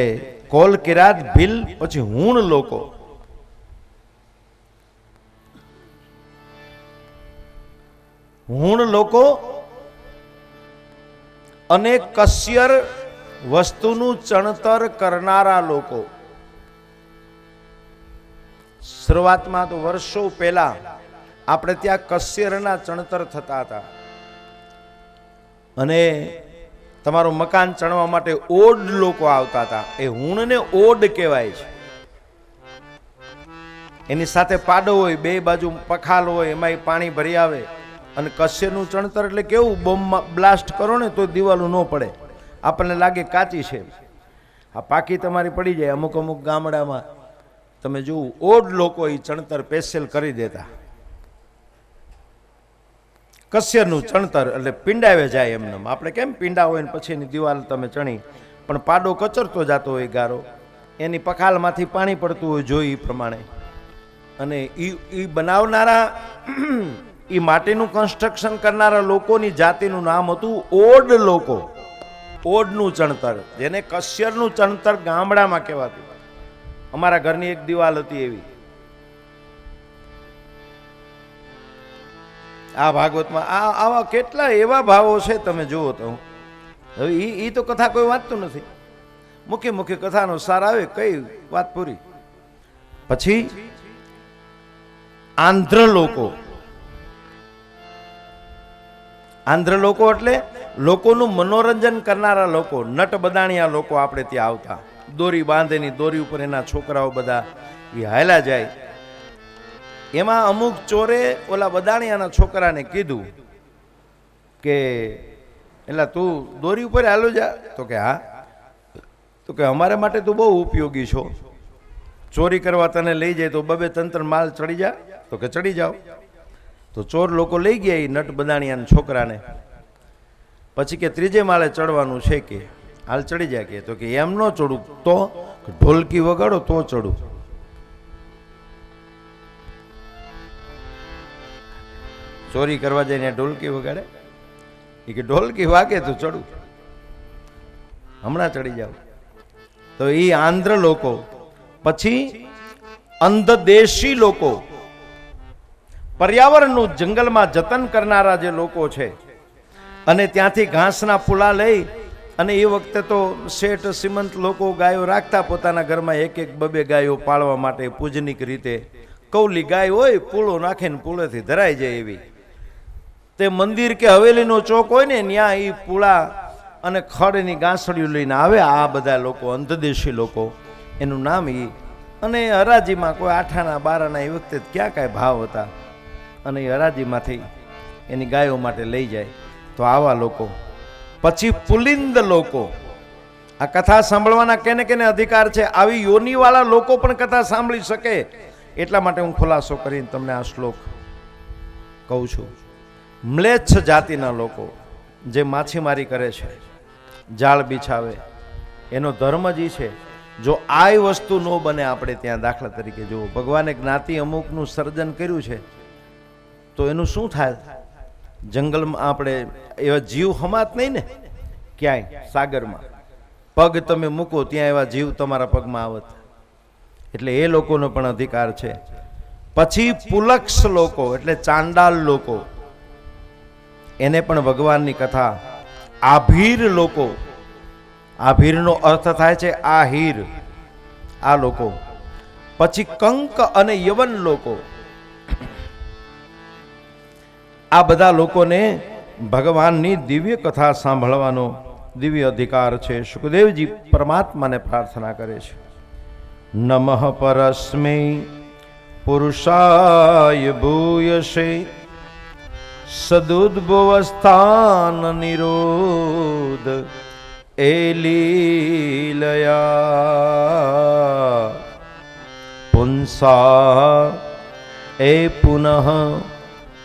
Speaker 1: કોલ, કિરાત, ભીલ, પછી હુણ લોકો. હુણ લોકો અને કશ્યર વસ્તુનું ચણતર કરનારા લોકો. શરૂઆતમાં તો વર્ષો પહેલા આપણે ત્યાં કશ્યરના ચણતર થતા હતા. અને તમારું મકાન ચણવા માટે ઓડ લોકો આવતા હતા. એ હુણને ઓડ કહેવાય છે. એની સાથે પાડો હોય, 2 બાજુ પખાલ હોય, એમાં પાણી ભરી આવે. અને કશ્યનું ચણતર એટલે કેવું, બોમ્બ બ્લાસ્ટ કરો ને તો દિવાલું ન પડે, આપણને લાગે કાચી છે. આ પાકી તમારી પડી જાય. અમુક અમુક ગામડામાં તમે જોવું, ઓડ લોકો એ ચણતર સ્પેશિયલ કરી દેતા. કશ્યરનું ચણતર એટલે પીંડાવે જાય એમને. આપણે કેમ પીંડા હોય ને પછી એની દિવાલ તમે ચણી, પણ પાડો કચરતો જતો હોય ગારો, એની પખાલમાંથી પાણી પડતું હોય જોઈ એ પ્રમાણે. અને એ બનાવનારા, એ માટીનું કન્સ્ટ્રક્શન કરનારા લોકોની જાતિનું નામ હતું ઓડ લોકો. ઓડનું ચણતર, જેને કશ્યરનું ચણતર ગામડામાં કહેવાતું. અમારા ઘરની એક દિવાલ હતી એવી. આ ભાગવતમાં આવા કેટલા એવા ભાવો છે, તમે જુઓ તો. હવે એ તો કથા કોઈ વાંચતું નથી. મુખ્ય મુખ્ય કથાનો સાર આવે, કઈ વાત પૂરી. પછી આંધ્ર લોકો. આંધ્ર લોકો એટલે લોકોનું મનોરંજન કરનારા લોકો, નટ બદાણિયા લોકો આપણે ત્યાં આવતા. દોરી બાંધેની, દોરી ઉપર એના છોકરાઓ બધા એ હાલ્યા જાય. એમાં અમુક ચોરે ઓલા બદાણિયાના છોકરાને કીધું કે એટલે તું દોરી ઉપર હાલો જા. તો કે હા. તો કે અમારા માટે તું બહુ ઉપયોગી છો, ચોરી કરવા તને લઈ જાય તો બબે તંત્ર માલ ચડી જા. તો કે ચડી જાઓ. તો ચોર લોકો લઈ ગયા એ નટ બદાણિયાના છોકરાને. પછી કે ત્રીજે માળે ચડવાનું છે કે હાલ ચડી જાય. કે તો કે એમ ન ચડું તો ઢોલકી વગાડો તો ચડું. ચોરી કરવા જઈને ઢોલકી વગાડે. એ કે ઢોલકી વાગે તો ચડું, હમણાં ચડી જાવ. તો એ આંધ્ર લોકો, પછી અંધદેશી લોકો, પર્યાવરણનું જંગલમાં જતન કરનારા જે લોકો છે, અને ત્યાંથી ઘાસના પુલા લઈ, અને એ વખતે તો શેઠ શ્રીમંત લોકો ગાયો રાખતા પોતાના ઘરમાં, એક એક બબે ગાયો પાળવા માટે પૂજનિક રીતે. કૌલી ગાય હોય, પૂળો નાખીને પૂળેથી ધરાઈ જાય એવી. તે મંદિર કે હવેલીનો ચોક હોય ને ત્યાં એ પૂળા અને ખડની ગાંસડીઓ લઈને આવે આ બધા લોકો, અંધદેશી લોકો. એનું નામ એ. અને હરાજીમાં કોઈ 8 આના 12 આના એ વખતે ક્યાં કાંઈ ભાવ હતા, અને એ હરાજીમાંથી એની ગાયો માટે લઈ જાય. તો આવા લોકો. પછી પુલિંદ લોકો, આ કથા સાંભળવાના કેને કેને અધિકાર છે? આવી યોનિવાળા લોકો પણ કથા સાંભળી શકે. એટલા માટે હું ખુલાસો કરીને તમને આ શ્લોક કહું છું. મ્લેચ્છ જાતિના લોકો જે માછીમારી કરે છે, જાળ બિછાવે, એનો ધર્મ જ છે જો આ વસ્તુ ન બને આપણે ત્યાં. દાખલા તરીકે જુઓ, ભગવાને જ્ઞાતિ અમુકનું સર્જન કર્યું છે, તો એનું શું થાય? જંગલમાં આપણે એવા જીવ હમાત નહીં ને ક્યાંય. સાગરમાં પગ તમે મૂકો ત્યાં એવા જીવ તમારા પગમાં આવત. એટલે એ લોકોનો પણ અધિકાર છે. પછી પુલક્ષ લોકો એટલે ચાંડાલ લોકો, એને પણ ભગવાનની કથા. આભીર લોકો, આભીરનો અર્થ થાય છે આહીર, આ લોકો. પછી કંક અને યવન લોકો, આ બધા લોકોને ભગવાનની દિવ્ય કથા સાંભળવાનો દિવ્ય અધિકાર છે. સુખદેવજી પરમાત્માને પ્રાર્થના કરે છે, નમઃ પરસ્મૈ પુરુષાય ભૂયસે સદુદ્ભવસ્થાન નિરોધ એ લીલયા પુંસા એ પુનઃ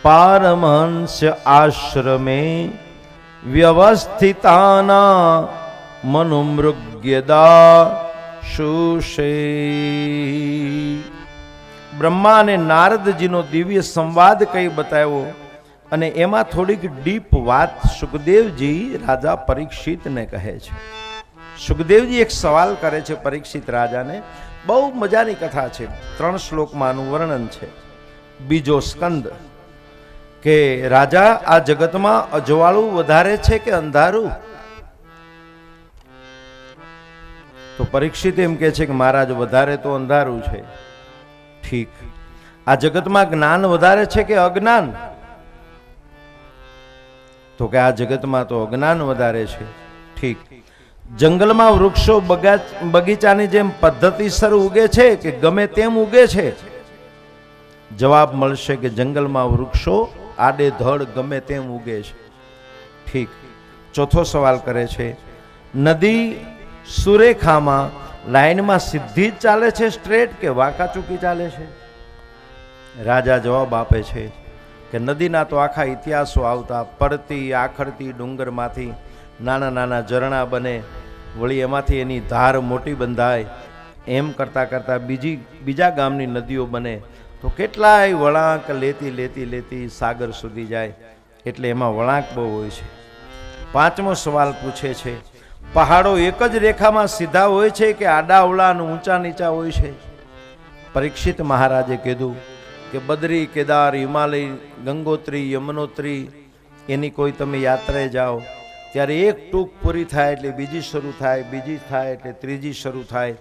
Speaker 1: પારમહંસ આશ્રમે વ્યવસ્થિતાના મનુમૃગ્યદા શુષે. બ્રહ્મા અને નારદજીનો દિવ્ય સંવાદ કઈ બતાવ્યો, અને એમાં થોડીક ડીપ વાત સુખદેવજી રાજા પરીક્ષિતને કહે છે. સુખદેવજી એક સવાલ કરે છે પરીક્ષિત રાજાને. બહુ મજાની કથા છે, 3 શ્લોકમાં આનું વર્ણન છે. બીજો સ્કંદ, કે રાજા આ જગતમાં અજવાળું વધારે છે કે અંધારું? તો પરીક્ષિત એમ કે છે કે મહારાજ વધારે તો અંધારું છે. ઠીક. આ જગતમાં જ્ઞાન વધારે છે કે અજ્ઞાન? તો કે આ જગતમાં તો અજ્ઞાન વધારે છે. ઠીક. જંગલમાં વૃક્ષો બગીચાની જેમ પદ્ધતિસર ઉગે છે કે ગમે તેમ ઉગે છે? જવાબ મળશે કે જંગલમાં વૃક્ષો આડેધડ ગમે તેમ ઉગે છે. ઠીક. ચોથો સવાલ કરે છે, નદી સુરેખામાં લાઈનમાં સીધી જ ચાલે છે સ્ટ્રેટ કે વાંકા ચૂકી ચાલે છે? રાજા જવાબ આપે છે કે નદીના તો આખા ઇતિહાસો આવતા, પડતી આખડતી ડુંગરમાંથી નાના નાના ઝરણા બને, વળી એમાંથી એની ધાર મોટી બંધાય, એમ કરતાં કરતાં બીજા ગામની નદીઓ બને, તો કેટલાય વળાંક લેતી લેતી લેતી સાગર સુધી જાય. એટલે એમાં વળાંક બહુ હોય છે. પાંચમો સવાલ પૂછે છે, પહાડો એક જ રેખામાં સીધા હોય છે કે આડા અવળા અને ઊંચા નીચા હોય છે? પરીક્ષિત મહારાજે કીધું કે બદ્રી, કેદાર, હિમાલય, ગંગોત્રી, યમનોત્રી, એની કોઈ તમે યાત્રાએ જાઓ ત્યારે એક ટૂંક પૂરી થાય એટલે બીજી શરૂ થાય, બીજી થાય એટલે ત્રીજી શરૂ થાય,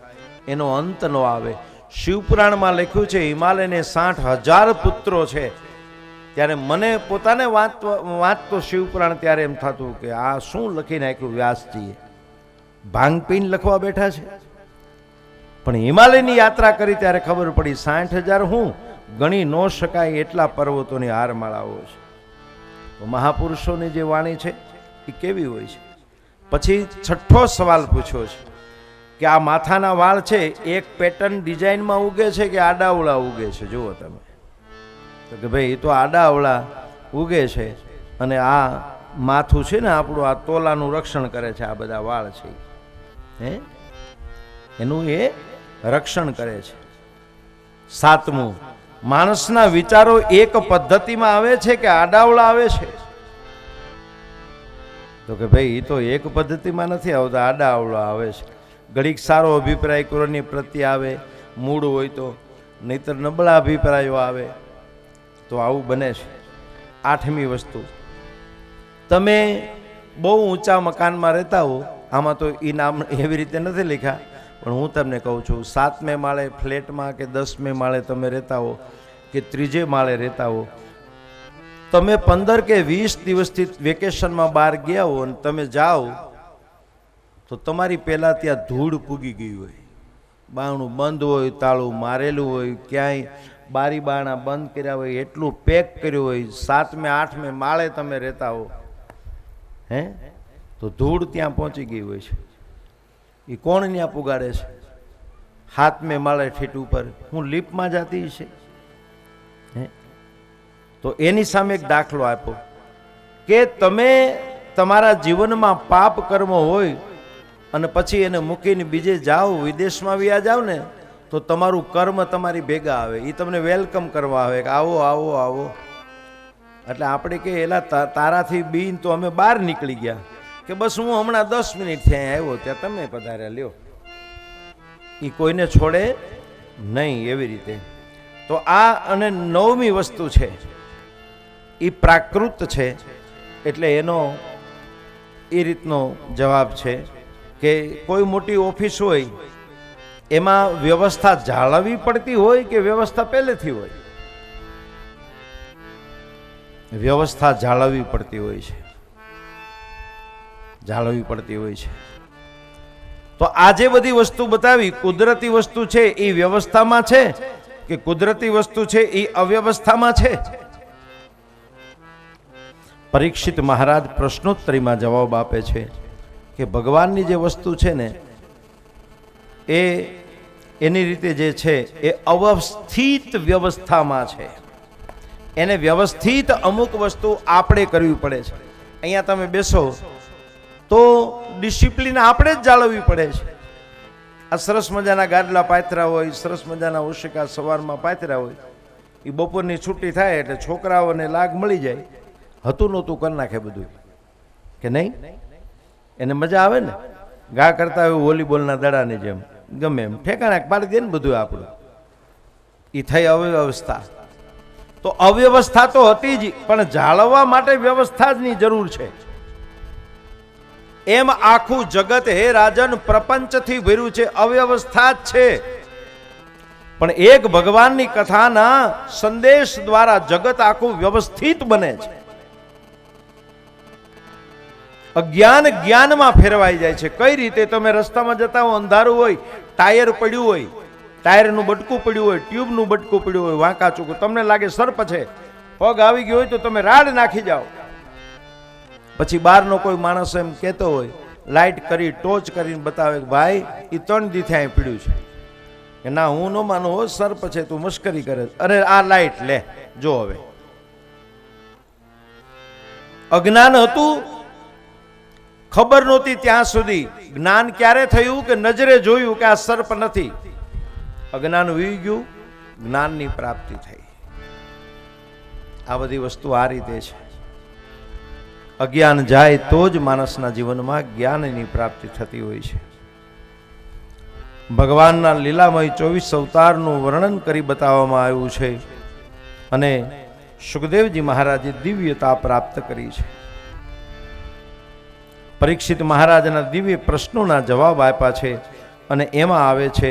Speaker 1: એનો અંત ન આવે. શિવપુરાણમાં લખ્યું છે હિમાલયને 60,000 પુત્રો છે. ત્યારે મને પોતાને વાંચતો શિવપુરાણ ત્યારે એમ થતું કે આ શું લખી નાખ્યું વ્યાસજીએ? ભાંગ પીને લખવા બેઠા છે? પણ હિમાલયની યાત્રા કરી ત્યારે ખબર પડી 60,000 હું ગણી ન શકાય એટલા પર્વતોની હારમાળાઓ છે. તો મહાપુરુષોની જે વાણી છે એ કેવી હોય છે. પછી છઠ્ઠો સવાલ પૂછ્યો છે કે આ માથાના વાળ છે એક પેટર્ન ડિઝાઇનમાં ઉગે છે કે આડાવળા ઉગે છે? જુઓ તમે. તો કે ભાઈ એ તો આડાવળા ઉગે છે અને આ માથું છે ને આપણું, આ તોલાનું રક્ષણ કરે છે. આ બધા વાળ છે હે એનું એ રક્ષણ કરે છે. સાતમું, માણસના વિચારો એક પદ્ધતિમાં આવે છે કે આડાવળા આવે છે? તો કે ભાઈ એ તો એક પદ્ધતિમાં નથી આવતા, આડાવળા આવે છે. ઘડીક સારો અભિપ્રાય કોઈની પ્રત્યે આવે, મૂળ હોય તો, નહીતર નબળા અભિપ્રાયો આવે. તો આવું બને છે. આઠમી વસ્તુ, તમે બહુ ઊંચા મકાનમાં રહેતા હો, આમાં તો એ નામ એવી રીતે નથી લખ્યા, પણ હું તમને કહું છું 7મે માળે ફ્લેટમાં કે 10મે માળે તમે રહેતા હો કે 3જે માળે રહેતા હો, તમે 15 કે 20 દિવસથી વેકેશનમાં બહાર ગયા હો અને તમે જાઓ તો તમારી પહેલાં ત્યાં ધૂળ પૂગી ગઈ હોય, બારણું બંધ હોય, તાળું મારેલું હોય, ક્યાંય બારી બારણા બંધ કર્યા હોય, એટલું પેક કર્યું હોય. 7મે 8મે માળે તમે રહેતા હો હે, તો ધૂળ ત્યાં પહોંચી ગઈ હોય છે. એ કોણ ત્યાં પુગાડે છે? 7મે માળે ઠીટ ઉપર હું લિફ્ટમાં જતી છે હે. તો એની સામે એક દાખલો આપ્યો કે તમે તમારા જીવનમાં પાપ કર્મ હોય અને પછી એને મૂકીને બીજે જાઓ, વિદેશમાં વ્યા જાઓ ને, તો તમારું કર્મ તમારી ભેગા આવે. એ તમને વેલકમ કરવા આવે કે આવો આવો આવો. એટલે આપણે કે એલા તારાથી બીન તો અમે બહાર નીકળી ગયા કે બસ હું હમણાં 10 મિનિટથી અહીં આવ્યો, ત્યાં તમે પધાર્યા, લ્યો. એ કોઈને છોડે નહીં એવી રીતે. તો આ અને 9મી વસ્તુ છે એ પ્રાકૃત છે. એટલે એનો એ રીતનો જવાબ છે કે કોઈ મોટી ઓફિસ હોય એમાં વ્યવસ્થા જાળવવી પડતી હોય કે વ્યવસ્થા પહેલેથી હોય? વ્યવસ્થા જાળવવી પડતી હોય છે, જાળવવી પડતી હોય છે. તો આ જે બધી વસ્તુ બતાવી, કુદરતી વસ્તુ છે એ વ્યવસ્થામાં છે કે કુદરતી વસ્તુ છે એ અવ્યવસ્થામાં છે? પરીક્ષિત મહારાજ પ્રશ્નોત્તરીમાં જવાબ આપે છે કે ભગવાનની જે વસ્તુ છે ને એ એની રીતે જે છે એ અવસ્થિત વ્યવસ્થામાં છે. એને વ્યવસ્થિત અમુક વસ્તુ આપણે કરવી પડે છે. અહીંયા તમે બેસો તો ડિસિપ્લિન આપણે જ જાળવવી પડે છે. આ સરસ મજાના ગાડલા પાથરા હોય, સરસ મજાના ઓશિકા સવારમાં પાથરા હોય, એ બપોરની છૂટી થાય એટલે છોકરાઓને લાગ મળી જાય, હતું નહોતું કરી નાખે બધું કે નહીં? એને મજા આવે ને, ગા કરતા હોય વોલીબોલના દડાની જેમ, ગમે એમ ઠેકાણા પાડી દે ને બધું આપણું. એ થઈ અવ્યવસ્થા. તો અવ્યવસ્થા તો હતી જ, પણ જાળવવા માટે વ્યવસ્થા જ ની જરૂર છે. એમ આખું જગત હે રાજન પ્રપંચથી ભર્યું છે, અવ્યવસ્થા જ છે. પણ એક ભગવાનની કથાના સંદેશ દ્વારા જગત આખું વ્યવસ્થિત બને છે. અજ્ઞાન જ્ઞાનમાં ફેરવાઈ જાય છે. કઈ રીતે? તમે રસ્તામાં જતા હો, અંધારું હોય, ટાયર પડ્યું હોય, ટાયરનું બટકું પડ્યું હોય, ટ્યુબનું બટકું પડ્યું હોય, વાંકા ચૂકું, તમને લાગે સર્પ છે, પગ આવી ગયો હોય તો તમે રાડ નાખી જાઓ. પછી બહારનો કોઈ માણસ એમ કહેતો હોય, લાઇટ કરી ટોચ કરીને બતાવે કે ભાઈ એ 3 દીથી અહીં પીડ્યું છે, કે ના હું ન માનું, હો સર્પ છે, તું મશ્કરી કરે. અરે આ લાઇટ લે, જો હવે અજ્ઞાન હતું, ખબર નહોતી ત્યાં સુધી. જ્ઞાન ક્યારે થયું કે નજરે જોયું કે આ સર્પ નથી, અજ્ઞાન વી ગયું, જ્ઞાનની પ્રાપ્તિ થઈ. આ બધી વસ્તુ આ રીતે છે. અજ્ઞાન જાય તો જ માણસના જીવનમાં જ્ઞાનની પ્રાપ્તિ થતી હોય છે. ભગવાનના લીલામય 24 અવતારનું વર્ણન કરી બતાવવામાં આવ્યું છે અને સુખદેવજી મહારાજે દિવ્યતા પ્રાપ્ત કરી છે. પરીક્ષિત મહારાજના દિવ્ય પ્રશ્નોના જવાબ આપ્યા છે અને એમાં આવે છે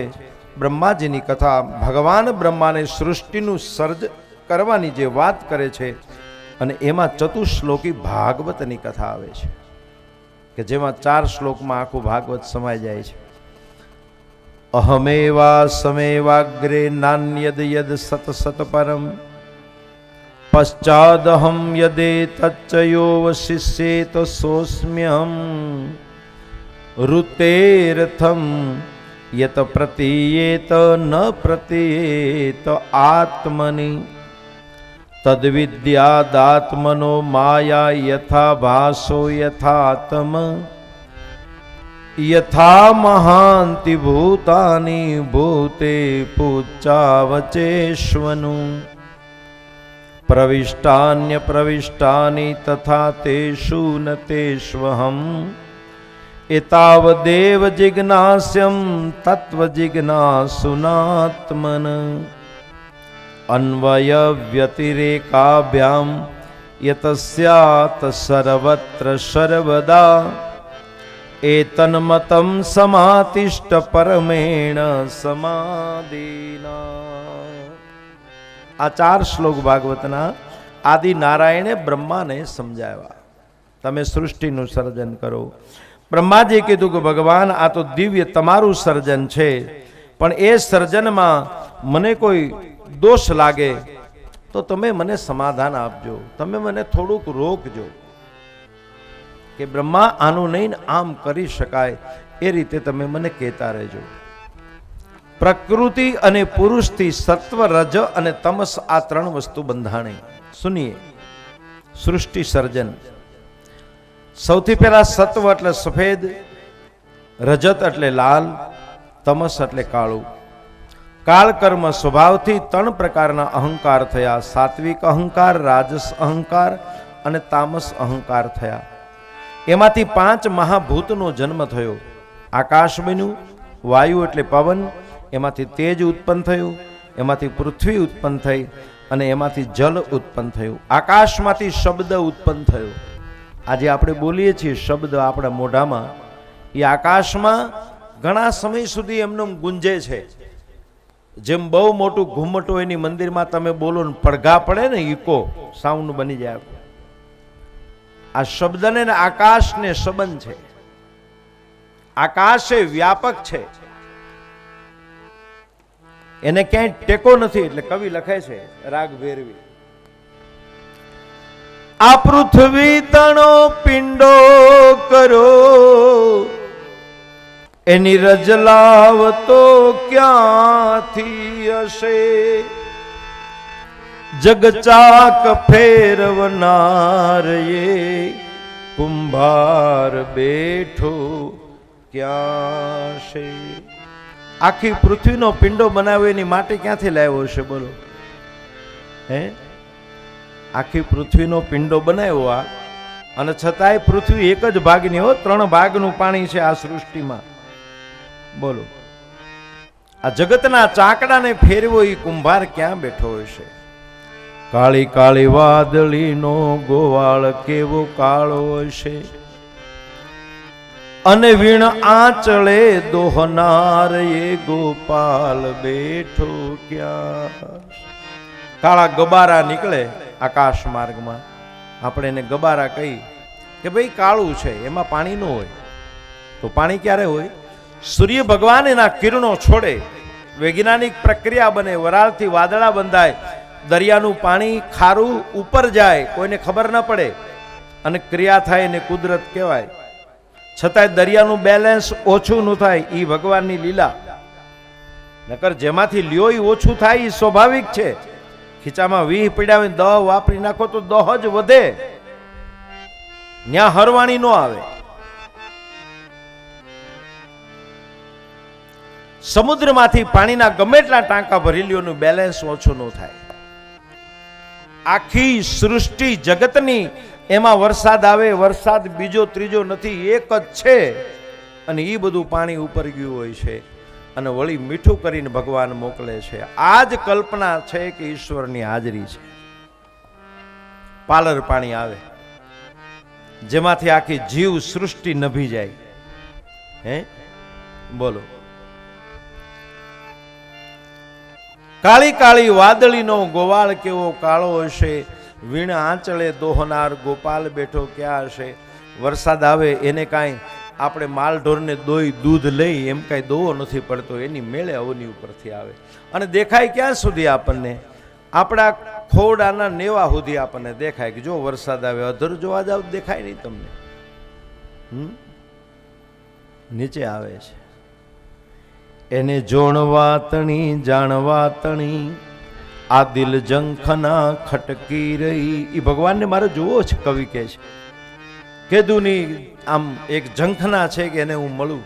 Speaker 1: બ્રહ્માજીની કથા. ભગવાન બ્રહ્માને સૃષ્ટિનું સર્જ કરવાની જે વાત કરે છે અને એમાં ચતુશ્લોકી ભાગવતની કથા આવે છે કે જેમાં 4 શ્લોકમાં આખું ભાગવત સમાઈ જાય છે. અહમેવા સમેવાગ્રે નાન્યદ યદ સત સત પરમ પશ્ચાદહમ યદે તચ્ચયોવશિષ્યેત સોસ્મ્યહમ ઋતેરથમ યત પ્રતીયેત ન પ્રતીયેત આત્મની તદ્વિદ્યાદાત્મનો માયા યથા ભાસો યથાત્મ યથા મહાંતિ ભૂતાની ભૂતે પૂચ્ચાવચેષ્વનું પ્રવિષ્ટાન્ય પ્રવિષ્ટાની તથા તેષુ ન તેષ્વહમ એતાવદેવ જિજ્ઞાસ્યમ તત્વ જિજ્ઞાસુનાત્મન અન્વય વ્યતિરેકાભ્યામ યતસ્યાત સર્વત્ર સર્વદા એતન્મતમ સમાતિષ્ઠ પરમેણ સમાધિના. આ 4 શ્લોક ભાગવતના આદિ નારાયણે બ્રહ્માને સમજાવ્યા. તમે સૃષ્ટિનું સર્જન કરો. બ્રહ્માજી કીધું કે ભગવાન આ તો દિવ્ય તમારું સર્જન છે, પણ એ સર્જનમાં મને કોઈ દોષ લાગે તો તમે મને સમાધાન આપજો, તમે મને થોડુંક રોકજો કે બ્રહ્મા આનું નહીં આમ કરી શકાય, એ રીતે તમે મને કહેતા રહેજો. પ્રકૃતિ અને પુરુષથી સત્વ રજ અને તમસ આ 3 વસ્તુ બંધાણી. સુનીએ સૃષ્ટિ સર્જન. સૌથી પહેલા સત્વ એટલે સફેદ, રજત એટલે લાલ, તમસ એટલે કાળું. કાળ કર્મ સ્વભાવથી 3 પ્રકારના અહંકાર થયા. સાત્વિક અહંકાર, રાજસ અહંકાર અને તામસ અહંકાર થયા. એમાંથી 5 મહાભૂતનો જન્મ થયો. આકાશ બન્યું, વાયુ એટલે પવન, એમાંથી તેજ ઉત્પન્ન થયું, એમાંથી પૃથ્વી ઉત્પન્ન થઈ અને એમાંથી જલ ઉત્પન્ન થયું. આકાશમાંથી શબ્દ ઉત્પન્ન થયો. આજે આપણે બોલીએ છીએ શબ્દ આપણા મોઢામાં, એ આકાશમાં ઘણા સમય સુધી એમનો ગુંજે છે. જેમ બહુ મોટું ઘુમ્મટ હોય એની મંદિરમાં તમે બોલો ને પડઘા પડે ને, ઇકો સાઉન્ડ બની જાય. આ શબ્દને ને આકાશને સંબંધ છે. આકાશ એ વ્યાપક છે, એને ક્યાંય ટેકો નથી. એટલે કવિ લખે છે રાગ ભેરવી, આ પૃથ્વી તણો પિંડો કરો, એની રજલાવ તો ક્યાંથી હશે, જગચાક ફેરવનાર એ કુંભાર બેઠો ક્યાં છે. આખી પૃથ્વીનો પિંડો બનાવ્યો એની માટી ક્યાંથી લાવ્યો હશે બોલો? હે, આખી પૃથ્વીનો પિંડો બનાવ્યો આ, અને છતાંય પૃથ્વી એક જ ભાગની હો, 3 ભાગનું પાણી છે આ સૃષ્ટિમાં. બોલો, આ જગતના ચાકડાને ફેરવો એ કુંભાર ક્યાં બેઠો હશે? કાળી કાળી વાદળીનો ગોવાળ કેવો કાળો હશે, અને વીણ આંચળે દોહનાર એ ગોપાલ બેઠો ક્યાં? કાળા ગબારા નીકળે આકાશ માર્ગમાં, આપણે એને ગબારા કહી કે ભાઈ કાળું છે, એમાં પાણી ન હોય. તો પાણી ક્યારે હોય? સૂર્ય ભગવાન એના કિરણો છોડે, વૈજ્ઞાનિક પ્રક્રિયા બને, વરાળથી વાદળા બંધાય, દરિયાનું પાણી ખારું ઉપર જાય, કોઈને ખબર ન પડે, અને ક્રિયા થાય એને કુદરત કહેવાય. છતાંય દરિયાનું બેલેન્સ ઓછું ન થાય, એ ભગવાનની લીલા. નકર જેમાંથી લ્યો એ ઓછું થાય એ સ્વાભાવિક છે. ખીચામાં 20 પડ્યા હોય, 10 વાપરી નાખો તો 10 જ વધે, ન્યા હરવાણી ન આવે. સમુદ્રમાંથી પાણીના ગમે એટલા ટાંકા ભરી લ્યોનું બેલેન્સ ઓછું ન થાય. આખી સૃષ્ટિ જગતની એમાં વરસાદ આવે, વરસાદ બીજો ત્રીજો નથી, એક જ છે, અને એ બધું પાણી ઉપર ગયું હોય છે, અને વળી મીઠું કરીને ભગવાન મોકલે છે. આ જ કલ્પના છે કે ઈશ્વરની હાજરી છે. પાલર પાણી આવે જેમાંથી આખી જીવ સૃષ્ટિ નભી જાય. હે બોલો, કાળી કાળી વાદળીનો ગોવાળ કેવો કાળો હશે, વીણ આંચળે દોહનાર ગોપાલ બેઠો ક્યાં હશે. વરસાદ આવે એને કાંઈ આપણે માલઢોરને દૂધ લઈ એમ કાંઈ દોવો નથી પડતો, એની મેળે અવની ઉપરથી આવે. અને દેખાય ક્યાં સુધી આપણને? આપણા ખોડાના નેવા સુધી આપણને દેખાય કે જો વરસાદ આવે. અધર જોવા જાવ દેખાય નહીં તમને. નીચે આવે છે, એને જોણવા તણી જાણવા તણી આ દિલ જંખના ખટકી રહી. એ ભગવાનને મારે જોવો છે. કવિ કહે છે કેદુની આમ એક ઝંખના છે કે એને હું મળું,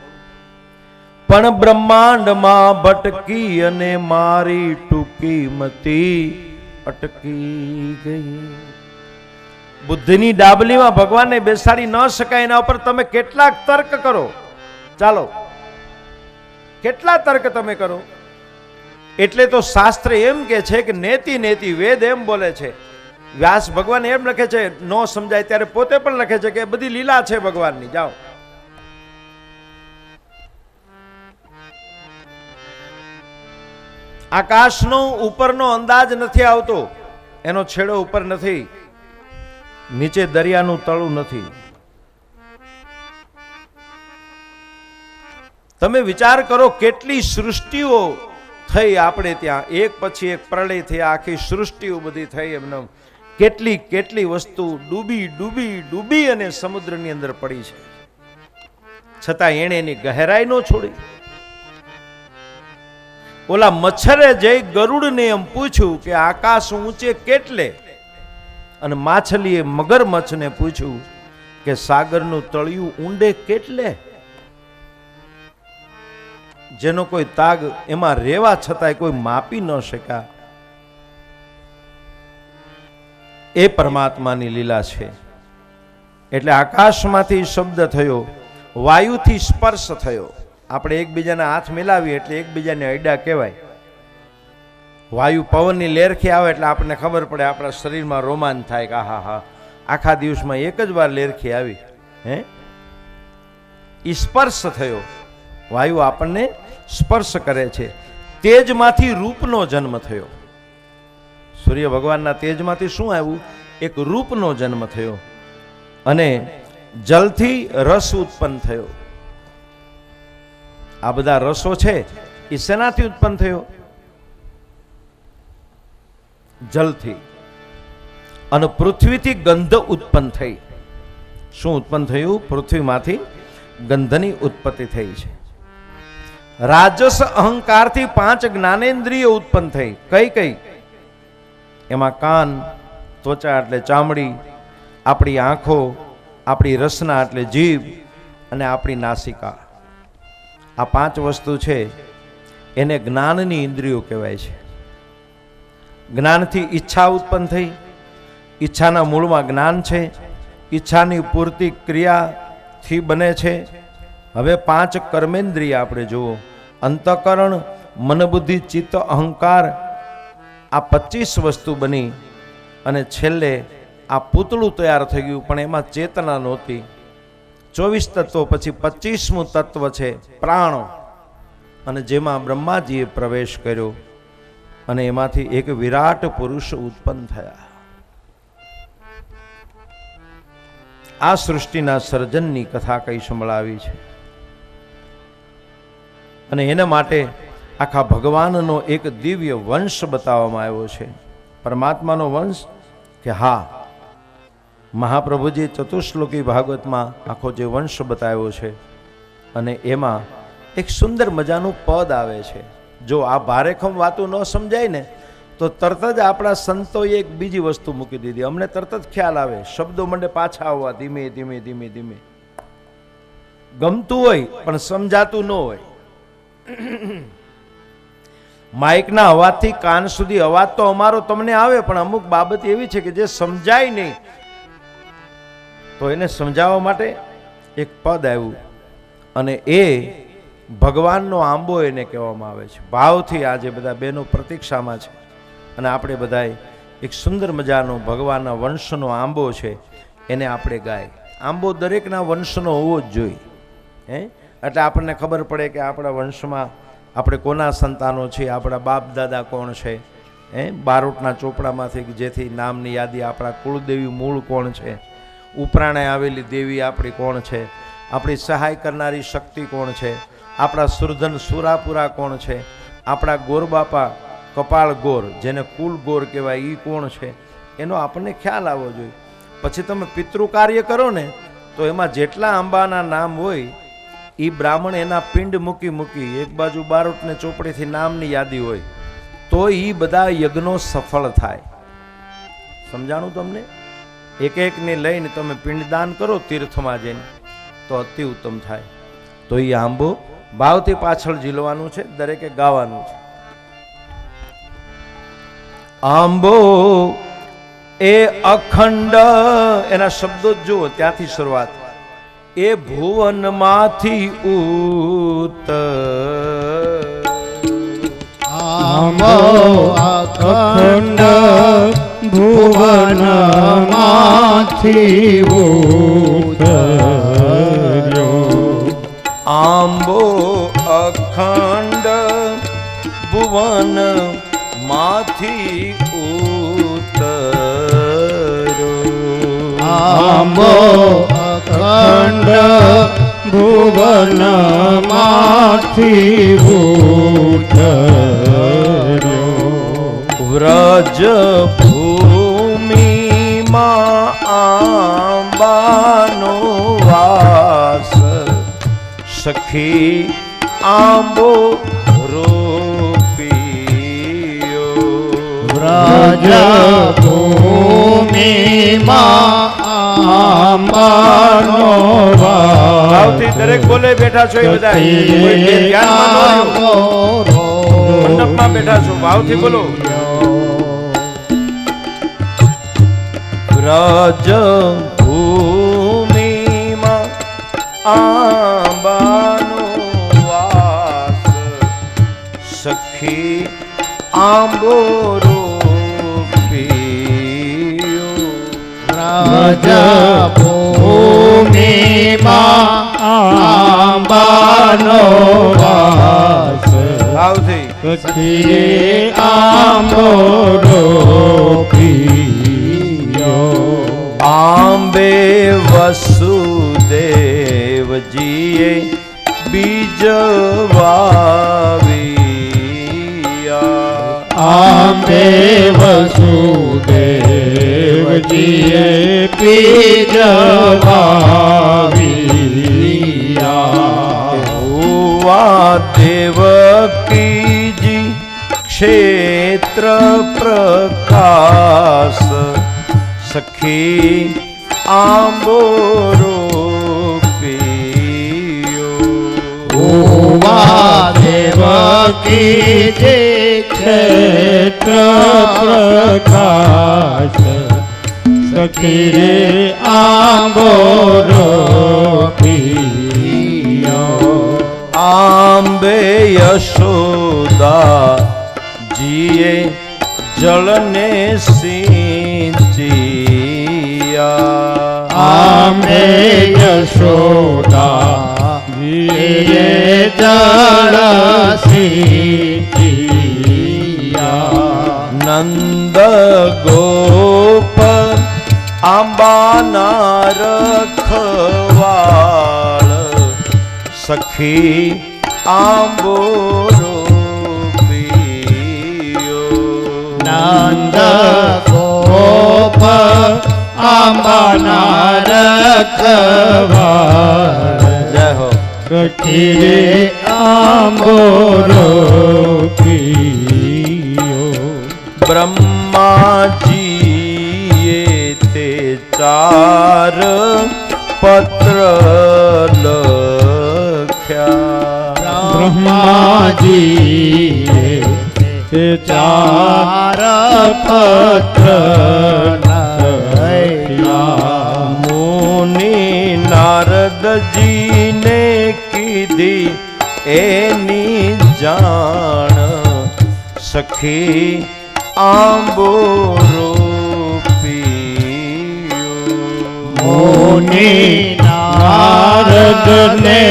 Speaker 1: પણ બ્રહ્માંડમાં ભટકી અને મારી ટૂંકી મતી અટકી ગઈ. બુદ્ધિની ડાબલીમાં ભગવાનને બેસાડી ન શકાય. એના ઉપર તમે કેટલાક તર્ક કરો, ચાલો કેટલા તર્ક તમે કરો. એટલે તો શાસ્ત્ર એમ કે છે કે નેતિ નેતિ, વેદ એમ બોલે છે. વ્યાસ ભગવાન એમ લખે છે, ન સમજાય ત્યારે પોતે પણ લખે છે કે બધી લીલા છે ભગવાનની. જાઓ, આકાશનો ઉપરનો અંદાજ નથી આવતો, એનો છેડો ઉપર નથી, નીચે દરિયાનું તળું નથી. તમે વિચાર કરો કેટલી સૃષ્ટિઓ થઈ આપણે ત્યાં, એક પછી એક પ્રલય થઈ, આખી સૃષ્ટિઓ બધી થઈ. એમને કેટલી કેટલી વસ્તુ ડૂબી ડૂબી ડૂબી અને સમુદ્રની અંદર પડી છે, છતાં એણે એની ગહેરાઈ ન છોડી. ઓલા મચ્છરે જઈ ગરુડને એમ પૂછ્યું કે આકાશ ઊંચે કેટલે, અને માછલીએ મગરમચ્છને પૂછ્યું કે સાગરનું તળિયું ઊંડે કેટલે. જેનો કોઈ તાગ એમાં રહેવા છતાંય કોઈ માપી ન શક્યા. એ પરમાત્માની લીલા છે. એટલે આકાશમાંથી શબ્દ થયો, વાયુથી સ્પર્શ થયો. આપણે એકબીજાના હાથ મિલાવીએ એટલે એકબીજાને અડા કહેવાય. વાયુ પવનની લેરખી આવે એટલે આપણને ખબર પડે, આપણા શરીરમાં રોમાંચ થાય કે હા હા, આખા દિવસમાં એક જ વાર લેરખી આવી. સ્પર્શ થયો. વાયુ આપણને સ્પર્શ કરે છે. તેજમાંથી રૂપનો જન્મ થયો. સૂર્ય ભગવાનના તેજમાંથી શું આવ્યું? એક રૂપનો જન્મ થયો. અને જલથી રસ ઉત્પન્ન થયો. આ બધા રસો છે એ શેનાથી ઉત્પન્ન થયો? જલથી. અને પૃથ્વીથી ગંધ ઉત્પન્ન થઈ. શું ઉત્પન્ન થયું? પૃથ્વીમાંથી ગંધની ઉત્પત્તિ થઈ છે. રાજસ અહંકારથી 5 જ્ઞાનેન્દ્રિયો ઉત્પન્ન થઈ. કઈ કઈ? એમાં કાન, ત્વચા એટલે ચામડી, આપણી આંખો, આપણી રસના એટલે જીભ, અને આપણી નાસિકા. આ 5 વસ્તુ છે એને જ્ઞાનની ઇન્દ્રિયો કહેવાય છે. જ્ઞાનથી ઈચ્છા ઉત્પન્ન થઈ. ઈચ્છાના મૂળમાં જ્ઞાન છે. ઈચ્છાની પૂર્તિ ક્રિયાથી બને છે. હવે 5 કર્મેન્દ્રિય આપણે જુઓ. અંતઃકરણ, મનબુદ્ધિ, ચિત્ત, અહંકાર, આ 25 વસ્તુ બની અને છેલ્લે આ પૂતળું તૈયાર થઈ ગયું. પણ એમાં ચેતના નહોતી. 24 તત્વો પછી 25મું તત્વ છે પ્રાણ, અને જેમાં બ્રહ્માજીએ પ્રવેશ કર્યો અને એમાંથી એક વિરાટ પુરુષ ઉત્પન્ન થયા. આ સૃષ્ટિના સર્જનની કથા કઈ સંભળાવી છે. અને એના માટે આખા ભગવાનનો એક દિવ્ય વંશ બતાવવામાં આવ્યો છે. પરમાત્માનો વંશ કે હા, મહાપ્રભુજી ચતુશ્લોકી ભાગવતમાં આખો જે વંશ બતાવ્યો છે, અને એમાં એક સુંદર મજાનું પદ આવે છે. જો આ ભારેખમ વાતું ન સમજાય ને તો તરત જ આપણા સંતોએ એક બીજી વસ્તુ મૂકી દીધી. અમને તરત જ ખ્યાલ આવે, શબ્દો મંડે પાછા આવવા, ધીમે ધીમે ધીમે ધીમે. ગમતું હોય પણ સમજાતું ન હોય. માઇકના અવાજથી કાન સુધી અવાજ તો અમારો તમને આવે, પણ અમુક બાબત એવી છે કે જે સમજાય નહીં, તો એને સમજાવવા માટે એક પદ આવ્યું, અને એ ભગવાનનો આંબો એને કહેવામાં આવે છે. ભાવથી આજે બધા બહેનો પ્રતીક્ષામાં છે, અને આપણે બધાએ એક સુંદર મજાનો ભગવાનના વંશનો આંબો છે, એને આપણે ગાય. આંબો દરેકના વંશનો હોવો જ જોઈએ. એટલે આપણને ખબર પડે કે આપણા વંશમાં આપણે કોના સંતાનો છીએ, આપણા બાપ દાદા કોણ છે. બારોટના ચોપડામાંથી જેથી નામની યાદી, આપણા કુળદેવી મૂળ કોણ છે, ઉપરાણે આવેલી દેવી આપણી કોણ છે, આપણી સહાય કરનારી શક્તિ કોણ છે, આપણા સુરધન સુરાપુરા કોણ છે, આપણા ગોરબાપા કપાળ ગોર જેને કુલ ગોર કહેવાય એ કોણ છે, એનો આપણને ખ્યાલ આવવો જોઈએ. પછી તમે પિતૃ કાર્ય કરો ને તો એમાં જેટલા આંબાના નામ હોય એ બ્રાહ્મણ એના પિંડ મૂકી મૂકી એક બાજુ બારોટને ચોપડીથી નામની યાદી હોય તો એ બધા યજ્ઞો સફળ થાય. સમજાણું તમને? એક એકને લઈને તમે પિંડદાન કરો તીર્થમાં જઈને તો અતિ ઉત્તમ થાય. તો એ આંબો ભાવથી પાછળ ઝીલવાનું છે, દરેકે ગાવાનું છે. આંબો એ અખંડ, એના શબ્દો જુઓ ત્યાંથી શરૂઆત. એ ભુવનમાંથી ઉતર,
Speaker 2: આંબો અખંડ ભુવનમાંથી ઉતર્યો.
Speaker 1: આંબો અખંડ ભુવન માંથી ઉતર્યો.
Speaker 2: આંબો અખંડ ભુવનમાંથી ઉતર્યો.
Speaker 1: વ્રજ ભૂમિમાં આંબાનો વાસ, સખી આંબો રોપિયો.
Speaker 2: વ્રજ ભૂમિમાં આંબાનો વાસ,
Speaker 1: ભાવથી દરેક બોલે બેઠા છો એ બધા કોઈ ધ્યાનમાં ન રહ્યો. મંડપમાં બેઠા છો ભાવથી બોલો. વ્રજ ભૂમિમાં આંબાનો વાસ, સખી આંબો રોપિયો.
Speaker 2: વ્રજ ભૂમિમાં આંબાનો વાસ,
Speaker 1: ભાવથી
Speaker 2: સખી આંબો રોપિયો.
Speaker 1: આંબે વસુદેવજીએ બીજ વાવ્યા.
Speaker 2: આંબે વસુદેવજીએ બીજ વાવ્યા.
Speaker 1: ભુવા દેવકીજી ક્ષેત્ર પ્રકાશ, સખી આંબો રોપિયો.
Speaker 2: ભુવા દેવકી જે ક્ષેત્ર પ્રકાશ, સખી રે આંબો રોપિયો.
Speaker 1: આંબે યશોદા જીએ જળને સિંચ્યા.
Speaker 2: આંબે યશોદા જીએ જળ સિંચ્યા.
Speaker 1: નંદ ગોપ આંબાના રખવાળ, સખી આંબો રોપિયો.
Speaker 2: નંદ ગોપ આંબાના રખવાળ,
Speaker 1: જય હો.
Speaker 2: સખી રે આંબો રોપિયો.
Speaker 1: બ્રહ્માજીએ તે ચાર પત્ર લખ્યા.
Speaker 2: બ્રહ્માજીએ તે ચાર પત્ર લખ્યા.
Speaker 1: મુનિ નારદજીને કીધી એની જાણ, સખી આંબો રોપિયો.
Speaker 2: મુનિ નારદને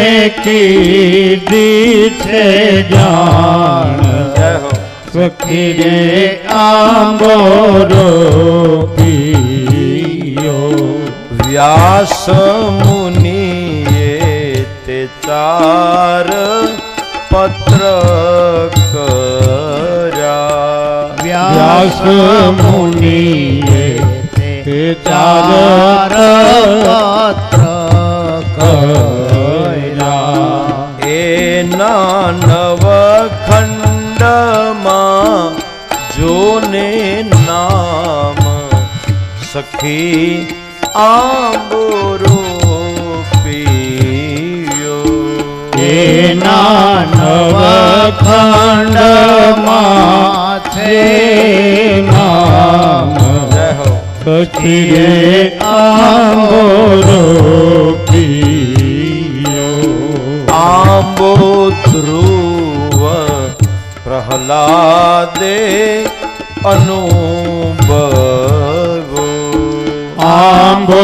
Speaker 2: કીધી છે જાણ,
Speaker 1: જય હો.
Speaker 2: સખી રે આંબો રોપિયો.
Speaker 1: વ્યાસ મુનિએ ચાર પત્ર કર્યા
Speaker 2: વ્યાસ મુનિએ તે ચાર પત્ર કર્યા
Speaker 1: એના નવખંડમાં જોને નામ સખી આંબોરો પીયો
Speaker 2: એના નવખંડમાં છે નામ
Speaker 1: જય હો
Speaker 2: સખી રે આંબોરો પીયો
Speaker 1: આંબો ધ્રુવ પ્રહલાદે અનુભવો
Speaker 2: આંબો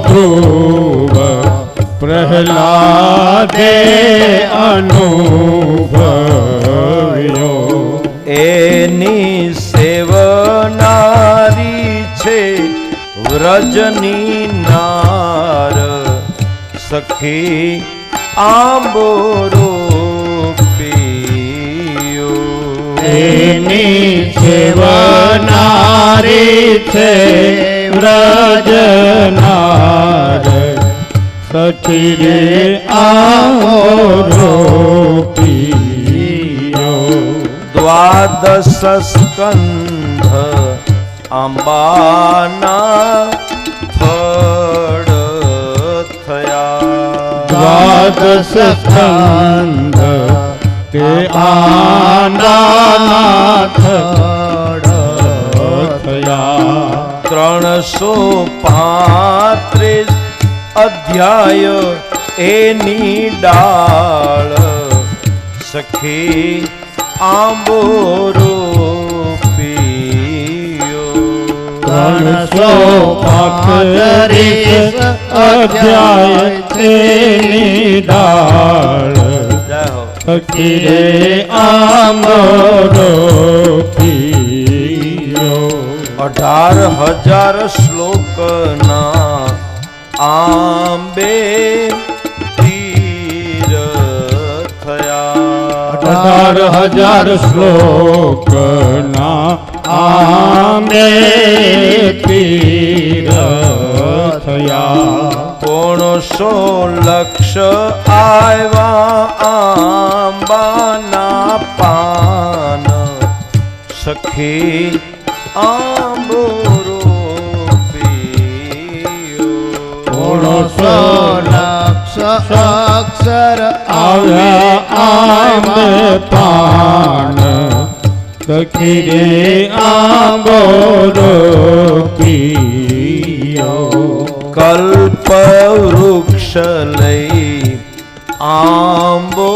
Speaker 2: ધ્રુવ પ્રહલાદે અનુભવ્યો
Speaker 1: એની સેવનારી છે વ્રજની નાર સખી આંબોરો પીયો
Speaker 2: એની સેવનારી છે વ્રજનાર સખી રે આંબોરો પીયો
Speaker 1: દ્વાદશ સ્કંધ અંબાના ફળ થયા
Speaker 2: દ્વાદશ સ્કંધ તે આંબાના થડ થયા
Speaker 1: 335 અધ્યાય એની ડાળ સખી આંબોરો પીયો
Speaker 2: 335 અધ્યાય તેની ડાળ
Speaker 1: જય હો
Speaker 2: સખી રે આંબોરો પીયો
Speaker 1: 18,000 શ્લોકના આંબે તીર થયા
Speaker 2: 18,000 શ્લોકના આંબે તીર થયા
Speaker 1: 500 લક્ષ આવ્યા આંબાના પાન સખી આંબોરો પીયો
Speaker 2: 500 અક્ષર આવ્યા આંબે પાન સખી રે આંબોરો પીયો
Speaker 1: કલ્પ વૃક્ષ લઈ આંબો